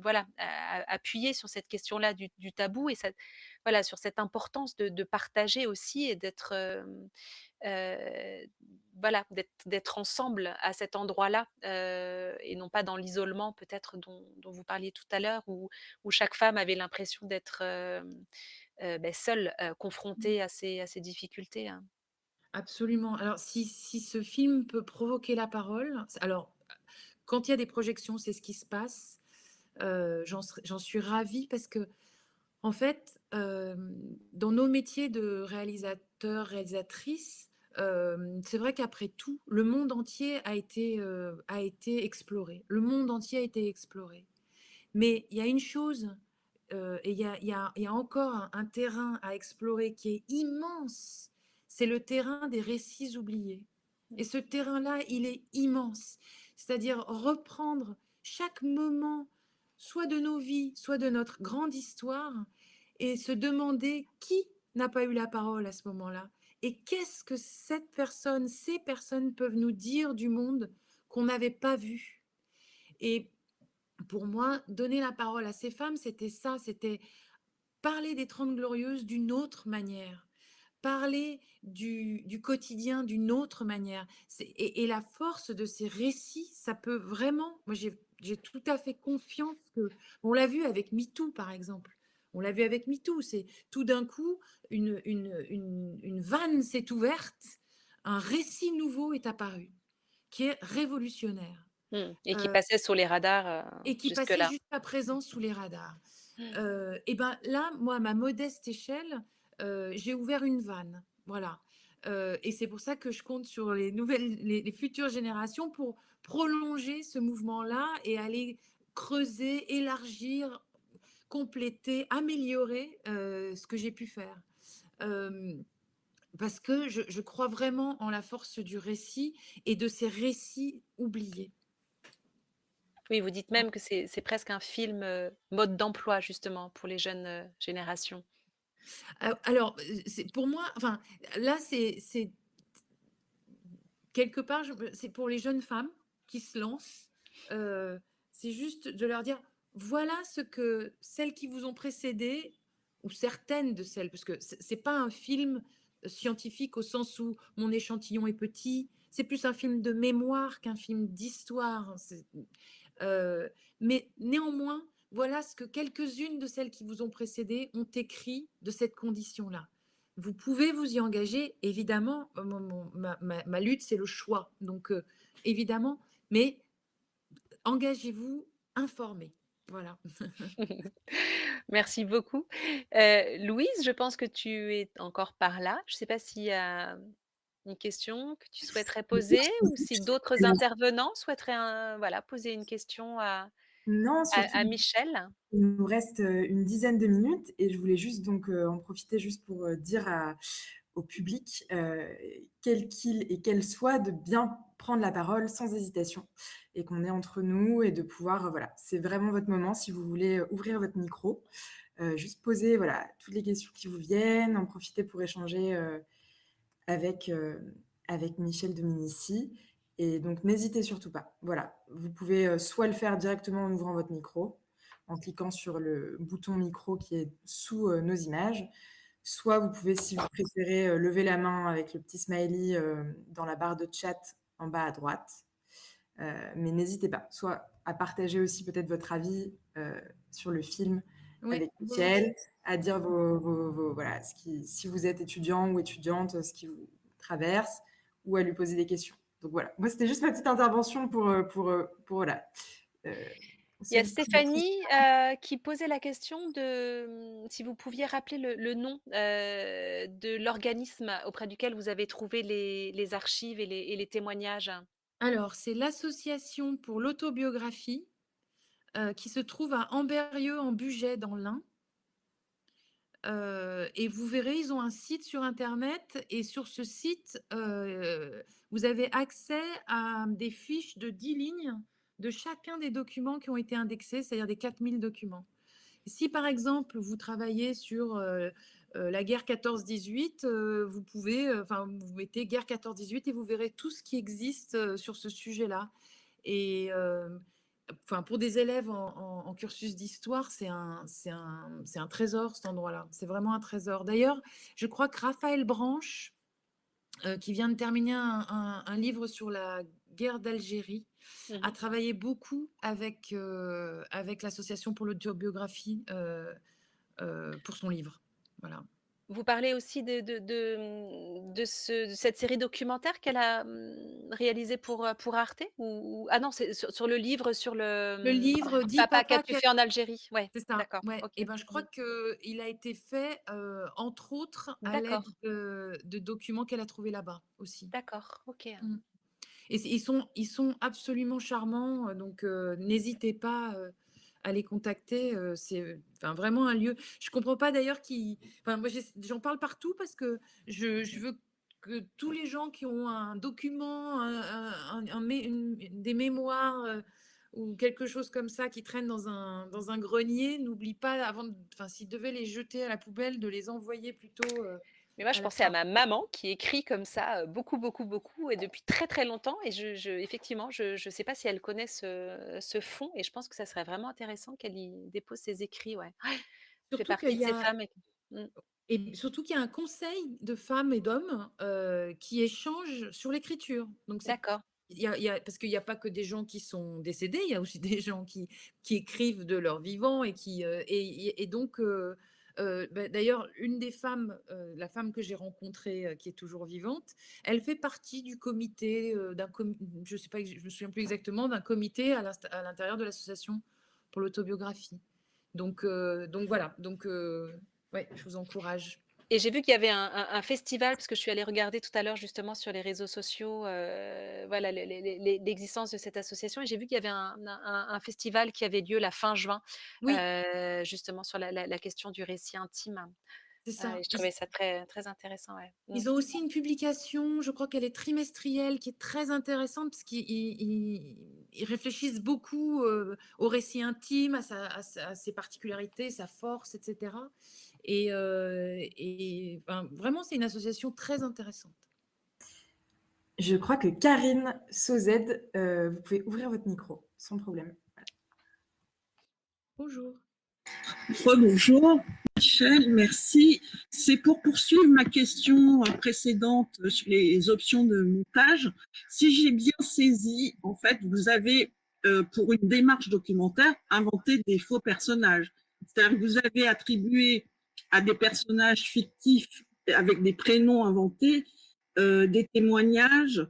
voilà, appuyer sur cette question-là du tabou et ça voilà, sur cette importance de partager aussi et d'être, heu, voilà, d'être ensemble à cet endroit-là, et non pas dans l'isolement peut-être dont vous parliez tout à l'heure où chaque femme avait l'impression d'être, seule, Mmh. confrontée à ces difficultés, hein. Absolument. Alors si ce film peut provoquer la parole, alors, quand il y a des projections, c'est ce qui se passe. J'en suis ravie parce que en fait, dans nos métiers de réalisateurs, réalisatrices, c'est vrai qu'après tout, le monde entier a été exploré. Le monde entier a été exploré. Mais il y a une chose, et il y a encore un terrain à explorer qui est immense, c'est le terrain des récits oubliés. Et Mmh. ce terrain-là, il est immense. C'est-à-dire reprendre chaque moment, soit de nos vies, soit de notre grande histoire, et se demander qui n'a pas eu la parole à ce moment-là. Et qu'est-ce que cette personne, ces personnes peuvent nous dire du monde qu'on n'avait pas vu. Et pour moi, donner la parole à ces femmes, c'était ça, c'était parler des Trente Glorieuses d'une autre manière, parler du quotidien d'une autre manière. Et la force de ces récits, ça peut vraiment, moi j'ai tout à fait confiance que, on l'a vu avec MeToo par exemple. On l'a vu avec MeToo, c'est tout d'un coup, une vanne s'est ouverte, un récit nouveau est apparu, qui est révolutionnaire. Mmh et qui Euh, passait sous les radars, et qui passait jusque-là. jusqu'à présent sous les radars. Et ben, là, moi, à ma modeste échelle, j'ai ouvert une vanne, voilà. Et c'est pour ça que je compte sur les futures générations pour prolonger ce mouvement-là et aller creuser, élargir, compléter, améliorer, ce que j'ai pu faire. Hem, Parce que je crois vraiment en la force du récit et de ces récits oubliés. Oui, vous dites même que c'est presque un film, mode d'emploi justement pour les jeunes, générations. Alors, c'est pour moi, enfin, là, c'est quelque part, c'est pour les jeunes femmes qui se lancent, c'est juste de leur dire: «Voilà ce que celles qui vous ont précédées ou certaines de celles», parce que c'est pas un film scientifique au sens où mon échantillon est petit, c'est plus un film de mémoire qu'un film d'histoire. Heu, mais néanmoins, voilà ce que quelques-unes de celles qui vous ont précédées ont écrit de cette condition-là. Vous pouvez vous y engager, évidemment, ma lutte, c'est le choix, donc évidemment, mais engagez-vous informés, voilà. Merci beaucoup. Louise, je pense que tu es encore par là. Je ne sais pas s'il y a une question que tu souhaiterais poser ou si d'autres intervenants souhaiteraient, voilà, poser une question Non, surtout, à Michel? il nous reste, une dizaine de minutes et je voulais juste donc, en profiter juste pour, dire au public, quel qu'il et qu'elle soit, de bien prendre la parole sans hésitation et qu'on est entre nous et de pouvoir, voilà, c'est vraiment votre moment si vous voulez, ouvrir votre micro, juste poser, voilà, toutes les questions qui vous viennent, en profiter pour échanger, avec, avec Michel Dominici et donc n'hésitez surtout pas. Voilà, vous pouvez, soit le faire directement en ouvrant votre micro, en cliquant sur le bouton micro qui est sous, nos images, soit vous pouvez, si vous préférez, lever la main avec le petit smiley, dans la barre de chat en bas à droite. Mais n'hésitez pas, soit à partager aussi peut-être votre avis, sur le film Oui, avec volontiers. Michel, à dire voilà, ce qui si vous êtes étudiant ou étudiante, ce qui vous traverse ou à lui poser des questions. Donc voilà, moi c'était juste ma petite intervention pour voilà, heu, Il y se a distribuer. Stéphanie, qui posait la question de, si vous pouviez rappeler le nom, de l'organisme auprès duquel vous avez trouvé les archives et les témoignages? Alors, c'est l'association pour l'autobiographie, qui se trouve à Ambérieu en Bugey dans l'Ain. Et vous verrez, ils ont un site sur internet et sur ce site, vous avez accès à des fiches de 10 lignes de chacun des documents qui ont été indexés, c'est-à-dire des 4000 documents. Si par exemple, vous travaillez sur, la guerre 14-18, vous pouvez, enfin, vous mettez guerre 14-18 et vous verrez tout ce qui existe, sur ce sujet-là et enfin, pour des élèves en cursus d'histoire, c'est un trésor cet endroit-là. C'est vraiment un trésor. D'ailleurs, je crois que Raphaël Branche, qui vient de terminer un livre sur la guerre d'Algérie, a Mmh. travaillé beaucoup avec l'association pour l'autobiographie, pour son livre. Voilà. Vous parlez aussi de cette série documentaire qu'elle a, réalisée pour Arte? Ou ah non, c'est sur le livre, sur Le livre dit «Papa, Papa qu'as-tu qui a fait en Algérie?» Ouais, c'est ça, d'accord, ouais OK. et ben, je Mmh. crois qu'il a été fait, entre autres à l'aide D'accord, de documents qu'elle a trouvés là-bas aussi. d'accord, OK. Mmh et ils sont absolument charmants, donc n'hésitez pas, à les contacter, c'est, enfin, vraiment un lieu je comprends pas d'ailleurs qui enfin, moi j'en parle partout parce que je veux que tous les gens qui ont un document, un mé une des mémoires, ou quelque chose comme ça qui traîne dans un grenier, n'oublient pas avant de enfin, s'ils devaient les jeter à la poubelle, de les envoyer plutôt, Mais moi, je à la pensais à trappe. ma maman qui écrit comme ça, beaucoup, beaucoup, beaucoup et depuis très, très longtemps et je effectivement, je sais pas si elle connaît ce fonds et je pense que ça serait vraiment intéressant qu'elle y dépose ses écrits, ouais. Ouais, je fais Surtout qu'il partie de y ces a femmes mmh, Et surtout qu'il y a un conseil de femmes et d'hommes, qui échangent sur l'écriture. Donc c'est d'accord, il y a parce qu'il y a pas que des gens qui sont décédés, il y a aussi des gens qui écrivent de leur vivant et qui, et donc bah, d'ailleurs une des femmes, la femme que j'ai rencontrée, qui est toujours vivante, elle fait partie du comité, je sais pas, je me souviens plus exactement, d'un comité à l'intérieur de l'association pour l'autobiographie. Donc voilà, ouais, je vous encourage. et j'ai vu qu'il y avait un festival parce que je suis allée regarder tout à l'heure justement sur les réseaux sociaux, voilà l'existence de cette association et j'ai vu qu'il y avait un festival qui avait lieu la fin juin, Oui, justement sur la question du récit intime, c'est et ça. je trouvais ça très, très intéressant, ouais. Mmh. Ils ont aussi une publication, je crois qu'elle est trimestrielle, qui est très intéressante parce qu'ils réfléchissent beaucoup, au récit intime, à ses particularités, sa force, et cetera et enfin, vraiment, c'est une association très intéressante. Je crois que Karine Sauzed, vous pouvez ouvrir votre micro sans problème. Bonjour. Rebonjour, Michel, merci. C'est pour poursuivre ma question précédente sur les options de montage. Si j'ai bien saisi, en fait, vous avez, pour une démarche documentaire, inventé des faux personnages. C'est-à-dire que vous avez attribué à des personnages fictifs avec des prénoms inventés des témoignages,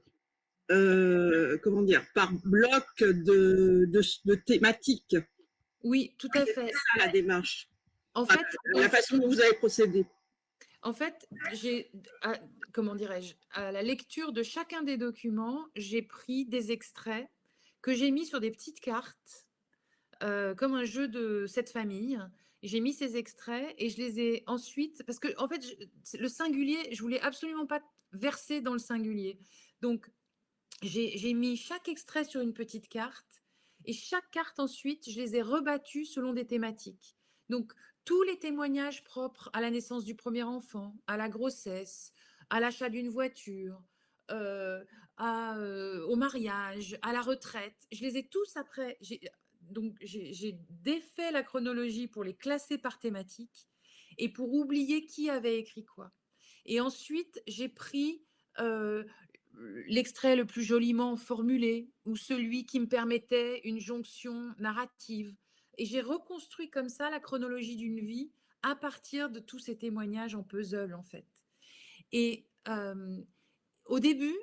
comment dire, par bloc de thématiques. Oui, tout à fait. La démarche. En Enfin, fait, la façon dont vous avez procédé. En fait, comment dirais-je? À la lecture de chacun des documents, j'ai pris des extraits que j'ai mis sur des petites cartes, comme un jeu de cette famille. J'ai mis ces extraits et je les ai ensuite parce que en fait, le singulier, je voulais absolument pas verser dans le singulier. Donc j'ai mis chaque extrait sur une petite carte et chaque carte ensuite, je les ai rebattues selon des thématiques. Donc tous les témoignages propres à la naissance du premier enfant, à la grossesse, à l'achat d'une voiture, heu, au mariage, à la retraite. Je les ai tous après. J'ai défait la chronologie pour les classer par thématique et pour oublier qui avait écrit quoi. Et ensuite, j'ai pris, heu, l'extrait le plus joliment formulé ou celui qui me permettait une jonction narrative et j'ai reconstruit comme ça la chronologie d'une vie à partir de tous ces témoignages en puzzle, en fait. Et au début,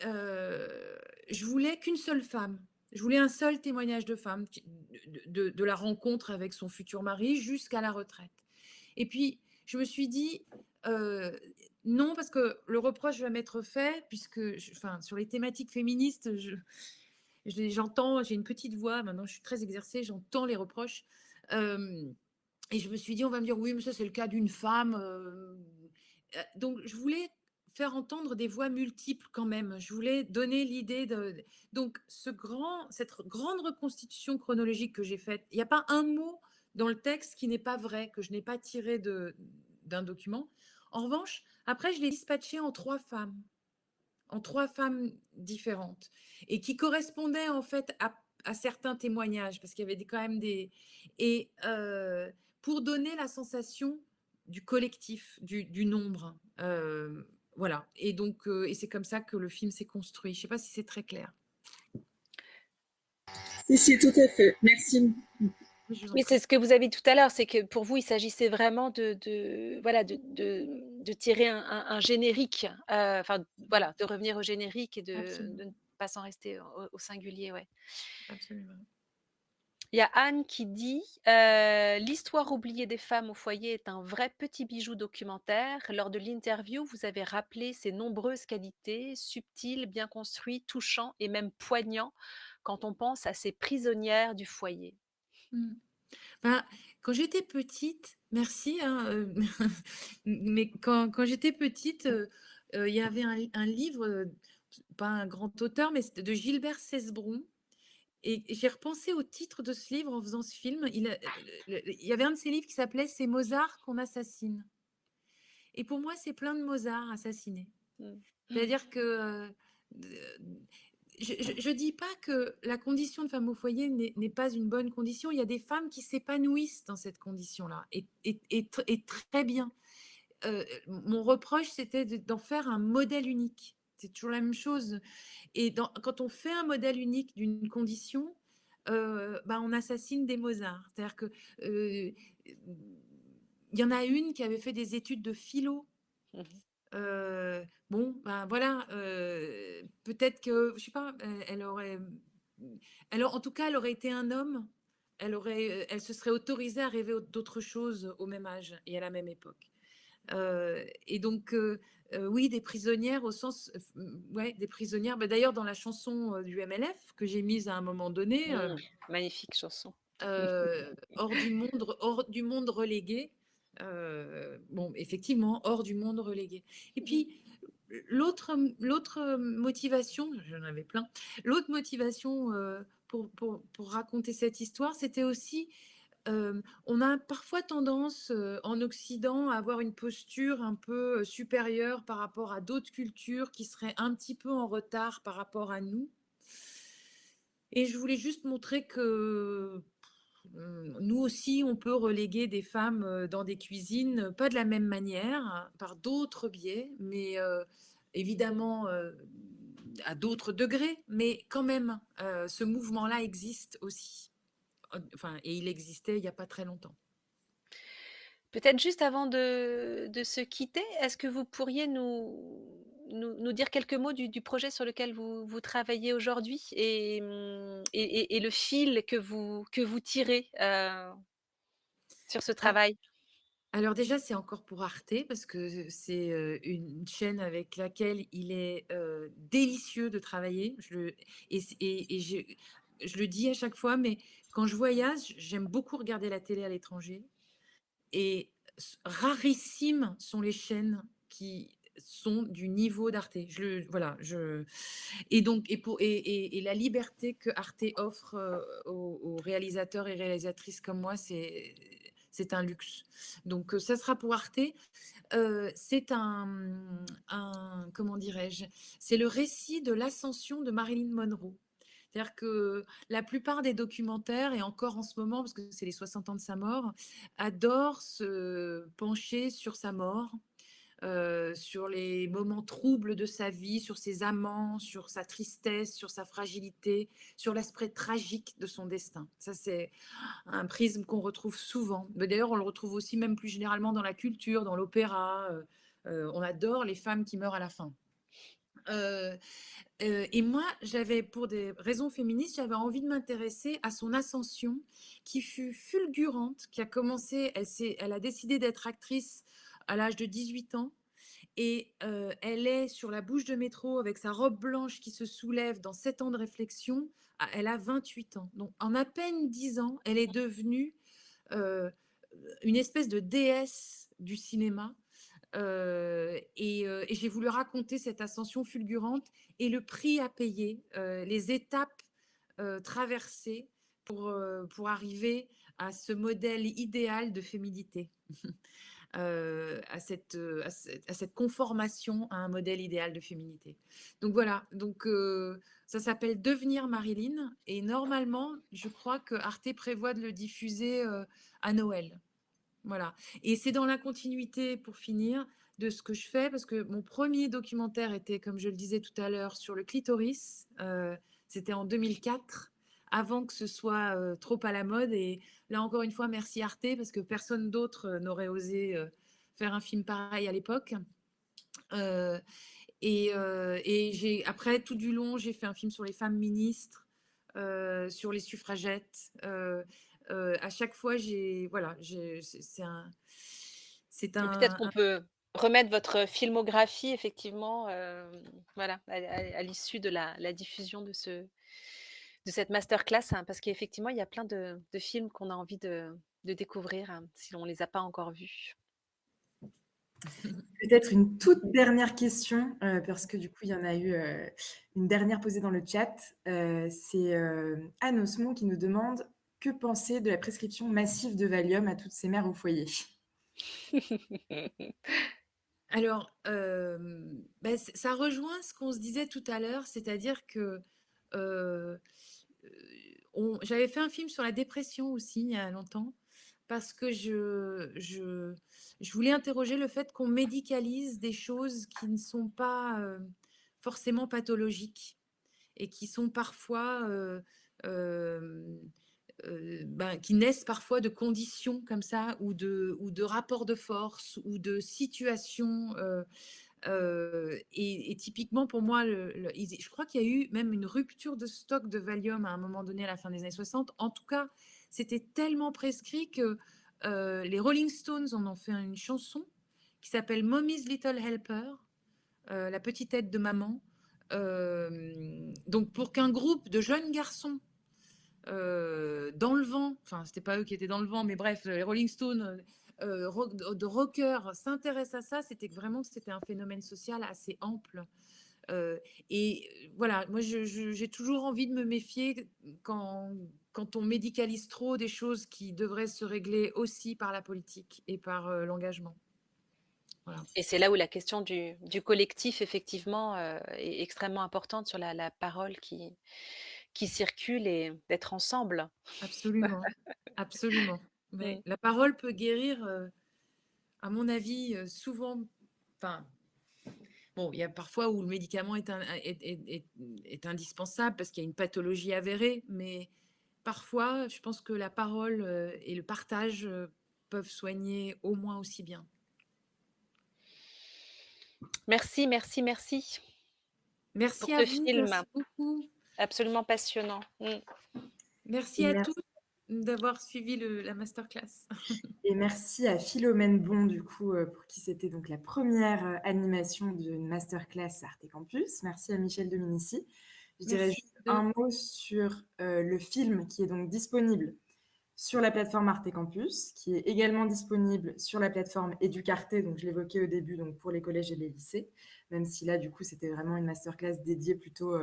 heu, je voulais qu'une seule femme. Je voulais un seul témoignage de femme qui de la rencontre avec son futur mari jusqu'à la retraite. Et puis, je me suis dit, heu, non, parce que le reproche va m'être fait puisque enfin, sur les thématiques féministes, j'entends, j'ai une petite voix, maintenant je suis très exercée, j'entends les reproches. Hem Et je me suis dit: «On va me dire: "Oui, mais ça, c'est le cas d'une femme", donc je voulais faire entendre des voix multiples quand même. Je voulais donner l'idée de donc cette grande reconstitution chronologique que j'ai faite, il n'y a pas un mot dans le texte qui n'est pas vrai, que je n'ai pas tiré d'un document. En revanche, après, je l'ai dispatché en 3 femmes différentes et qui correspondaient en fait à certains témoignages parce qu'il y avait quand même des et pour donner la sensation du collectif, du nombre, voilà. Et donc et c'est comme ça que le film s'est construit. Je ne sais pas si c'est très clair. Si, tout à fait. Merci. Oui, je vous en Oui, c'est prie. ce que vous avez dit tout à l'heure, c'est que pour vous, il s'agissait vraiment voilà, de tirer un générique, enfin, voilà, de revenir au générique et de Absolument, ne pas s'en rester au singulier, ouais. absolument. Il y a Anne qui dit, «L'histoire oubliée des femmes au foyer est un vrai petit bijou documentaire. Lors de l'interview, vous avez rappelé ses nombreuses qualités, subtiles, bien construits, touchants et même poignants quand on pense à ces prisonnières du foyer». Mmh. Ben, quand j'étais petite, merci, hein, mais quand j'étais petite, il y avait un livre, pas un grand auteur, mais c'était de Gilbert Cesbron et j'ai repensé au titre de ce livre en faisant ce film. Il y avait un de ses livres qui s'appelait «C'est Mozart qu'on assassine» et pour moi, c'est plein de Mozart assassinés. Mmh. C'est-à-dire que, je dis pas que la condition de femme au foyer n'est pas une bonne condition. Il y a des femmes qui s'épanouissent dans cette condition-là et très bien. Mon reproche, c'était d'en faire un modèle unique. C'est toujours la même chose et quand on fait un modèle unique d'une condition, bah, on assassine des Mozart. C'est-à-dire que, il y en a une qui avait fait des études de philo. Mmh. Bon, ben, voilà, peut-être que, je sais pas, elle aurait, en tout cas, elle aurait été un homme, elle se serait autorisée à rêver d'autres choses au même âge et à la même époque. Et donc oui, des prisonnières au sens ouais, des prisonnières, bah, d'ailleurs dans la chanson, du MLF que j'ai mise à un moment donné, Magnifique chanson. hors du monde relégué, bon, effectivement, hors du monde relégué. Et puis, l'autre motivation, j'en avais plein, l'autre motivation, pour raconter cette histoire, c'était aussi, on a parfois tendance, en Occident, à avoir une posture un peu, supérieure par rapport à d'autres cultures qui seraient un petit peu en retard par rapport à nous. Et je voulais juste montrer que, nous aussi, on peut reléguer des femmes, dans des cuisines, pas de la même manière, hein, par d'autres biais, mais évidemment, à d'autres degrés, mais quand même, ce mouvement-là existe aussi. Enfin et il existait il y a pas très longtemps. Peut-être juste avant de se quitter, est-ce que vous pourriez nous dire quelques mots du projet sur lequel vous travaillez aujourd'hui et le fil que vous tirez, sur ce A travail? alors déjà, c'est encore pour Arte parce que c'est, une chaîne avec laquelle il est, délicieux de travailler. Je le dis à chaque fois, mais quand je voyage, j'aime beaucoup regarder la télé à l'étranger et rarissimes sont les chaînes qui sont du niveau d'Arte. Voilà, et donc et la liberté que Arte offre, aux réalisateurs et réalisatrices comme moi, c'est un luxe. Donc ça sera pour Arte. C'est comment dirais-je? C'est le récit de l'ascension de Marilyn Monroe. C'est-à-dire que la plupart des documentaires, et encore en ce moment, parce que c'est les 60 ans de sa mort, adorent se pencher sur sa mort, sur les moments troubles de sa vie, sur ses amants, sur sa tristesse, sur sa fragilité, sur l'aspect tragique de son destin. Ça, c'est un prisme qu'on retrouve souvent. Mais d'ailleurs, on le retrouve aussi même plus généralement dans la culture, dans l'opéra. On adore les femmes qui meurent à la fin. Et moi, j'avais, pour des raisons féministes, j'avais envie de m'intéresser à son ascension, qui fut fulgurante, qui a commencé, elle a décidé d'être actrice à l'âge de 18 ans, et elle est sur la bouche de métro avec sa robe blanche qui se soulève dans 7 ans de réflexion. Elle a 28 ans. Donc, en à peine 10 ans, elle est devenue euh, une espèce de déesse du cinéma. Et j'ai voulu raconter cette ascension fulgurante et le prix à payer, les étapes traversées pour arriver à ce modèle idéal de féminité, à cette conformation à un modèle idéal de féminité. Donc voilà, donc, ça s'appelle Devenir Marilyn, et normalement, je crois que Arte prévoit de le diffuser à Noël. Voilà. Et c'est dans la continuité, pour finir, de ce que je fais, parce que mon premier documentaire était, comme je le disais tout à l'heure, sur le clitoris. C'était en 2004, avant que ce soit trop à la mode. Et là, encore une fois, merci Arte, parce que personne d'autre n'aurait osé faire un film pareil à l'époque. Et après, tout du long, j'ai fait un film sur les femmes ministres, sur les suffragettes. À chaque fois, voilà, c'est Et peut-être un, qu'on peut remettre votre filmographie effectivement, voilà, à l'issue de la diffusion de cette masterclass, hein, parce qu'effectivement, il y a plein de films qu'on a envie de découvrir, hein, si on les a pas encore vus. Peut-être une toute dernière question, parce que du coup, il y en a eu une dernière posée dans le chat. C'est Anne Osmond qui nous demande: que penser de la prescription massive de Valium à toutes ces mères au foyer? Alors, ça rejoint ce qu'on se disait tout à l'heure, c'est-à-dire que euh, j'avais fait un film sur la dépression aussi il y a longtemps, parce que je voulais interroger le fait qu'on médicalise des choses qui ne sont pas forcément pathologiques, et qui sont parfois euh, qui naissent parfois de conditions comme ça, ou de rapports de force, ou de situations. Et typiquement, pour moi, je crois qu'il y a eu même une rupture de stock de Valium à un moment donné à la fin des années 60. En tout cas, c'était tellement prescrit que les Rolling Stones en ont fait une chanson qui s'appelle Mommy's Little Helper, la petite aide de maman. Donc, pour qu'un groupe de jeunes garçons dans le vent, enfin, c'était pas eux qui étaient dans le vent, mais bref, les Rolling Stones, de rockers s'intéressent à ça, c'était vraiment que c'était un phénomène social assez ample. Et voilà, moi, j'ai toujours envie de me méfier quand on médicalise trop des choses qui devraient se régler aussi par la politique et par l'engagement. Voilà. Et c'est là où la question du collectif, effectivement, est extrêmement importante, sur la parole qui circule, et d'être ensemble. Absolument, absolument. Mais Mmh. la parole peut guérir, à mon avis, souvent. Enfin, bon, il y a parfois où le médicament est indispensable parce qu'il y a une pathologie avérée, mais parfois, je pense que la parole et le partage peuvent soigner au moins aussi bien. Merci, merci, merci pour Merci à ce vous, film merci beaucoup. absolument passionnant. Mmh. Merci Et à merci, tous d'avoir suivi la masterclass. et merci à Philomène Bon, du coup, pour qui c'était donc la première animation d'une masterclass Arte Campus. Merci à Michel Dominici. Je dirais Merci. juste un mot sur le film qui est donc disponible sur la plateforme Arte Campus, qui est également disponible sur la plateforme Educarte, donc je l'évoquais au début, donc pour les collèges et les lycées, même si là, du coup, c'était vraiment une masterclass dédiée plutôt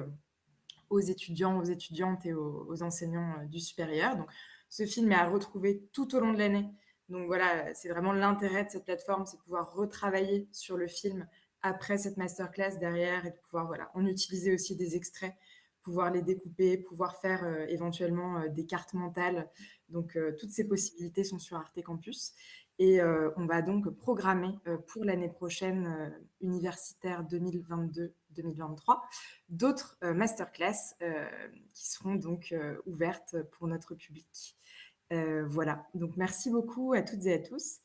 aux étudiants, aux étudiantes et aux enseignants du supérieur. Donc, ce film est à retrouver tout au long de l'année Donc voilà, c'est vraiment l'intérêt de cette plateforme, c'est de pouvoir retravailler sur le film après cette masterclass derrière et de pouvoir en utiliser aussi des extraits, pouvoir les découper, pouvoir faire éventuellement des cartes mentales. Donc toutes ces possibilités sont sur Arte Campus. Et on va donc programmer pour l'année prochaine universitaire 2022-2023 d'autres masterclass qui seront donc ouvertes pour notre public. Voilà, donc merci beaucoup à toutes et à tous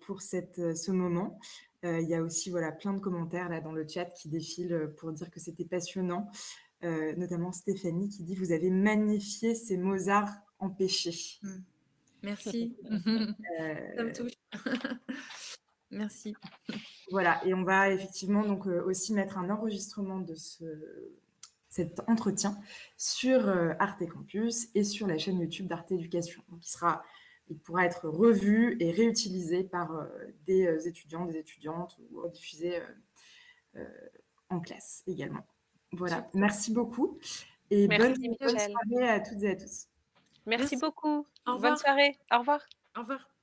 pour ce moment. Il y a aussi plein de commentaires là dans le chat qui défilent pour dire que c'était passionnant, notamment Stéphanie qui dit « Vous avez magnifié ces Mozart empêchés ». Merci. Ça me touche. Merci. Voilà, et on va effectivement donc aussi mettre un enregistrement de cet entretien sur Arte Campus et sur la chaîne YouTube d'Arte Éducation. Donc il pourra être revu et réutilisé par des étudiants, des étudiantes ou rediffusé en classe également. Voilà, Super. merci beaucoup et Merci, bonne Michel. soirée à toutes et à tous. Merci Merci. beaucoup. Au Bonne revoir. soirée. Au revoir. Au revoir.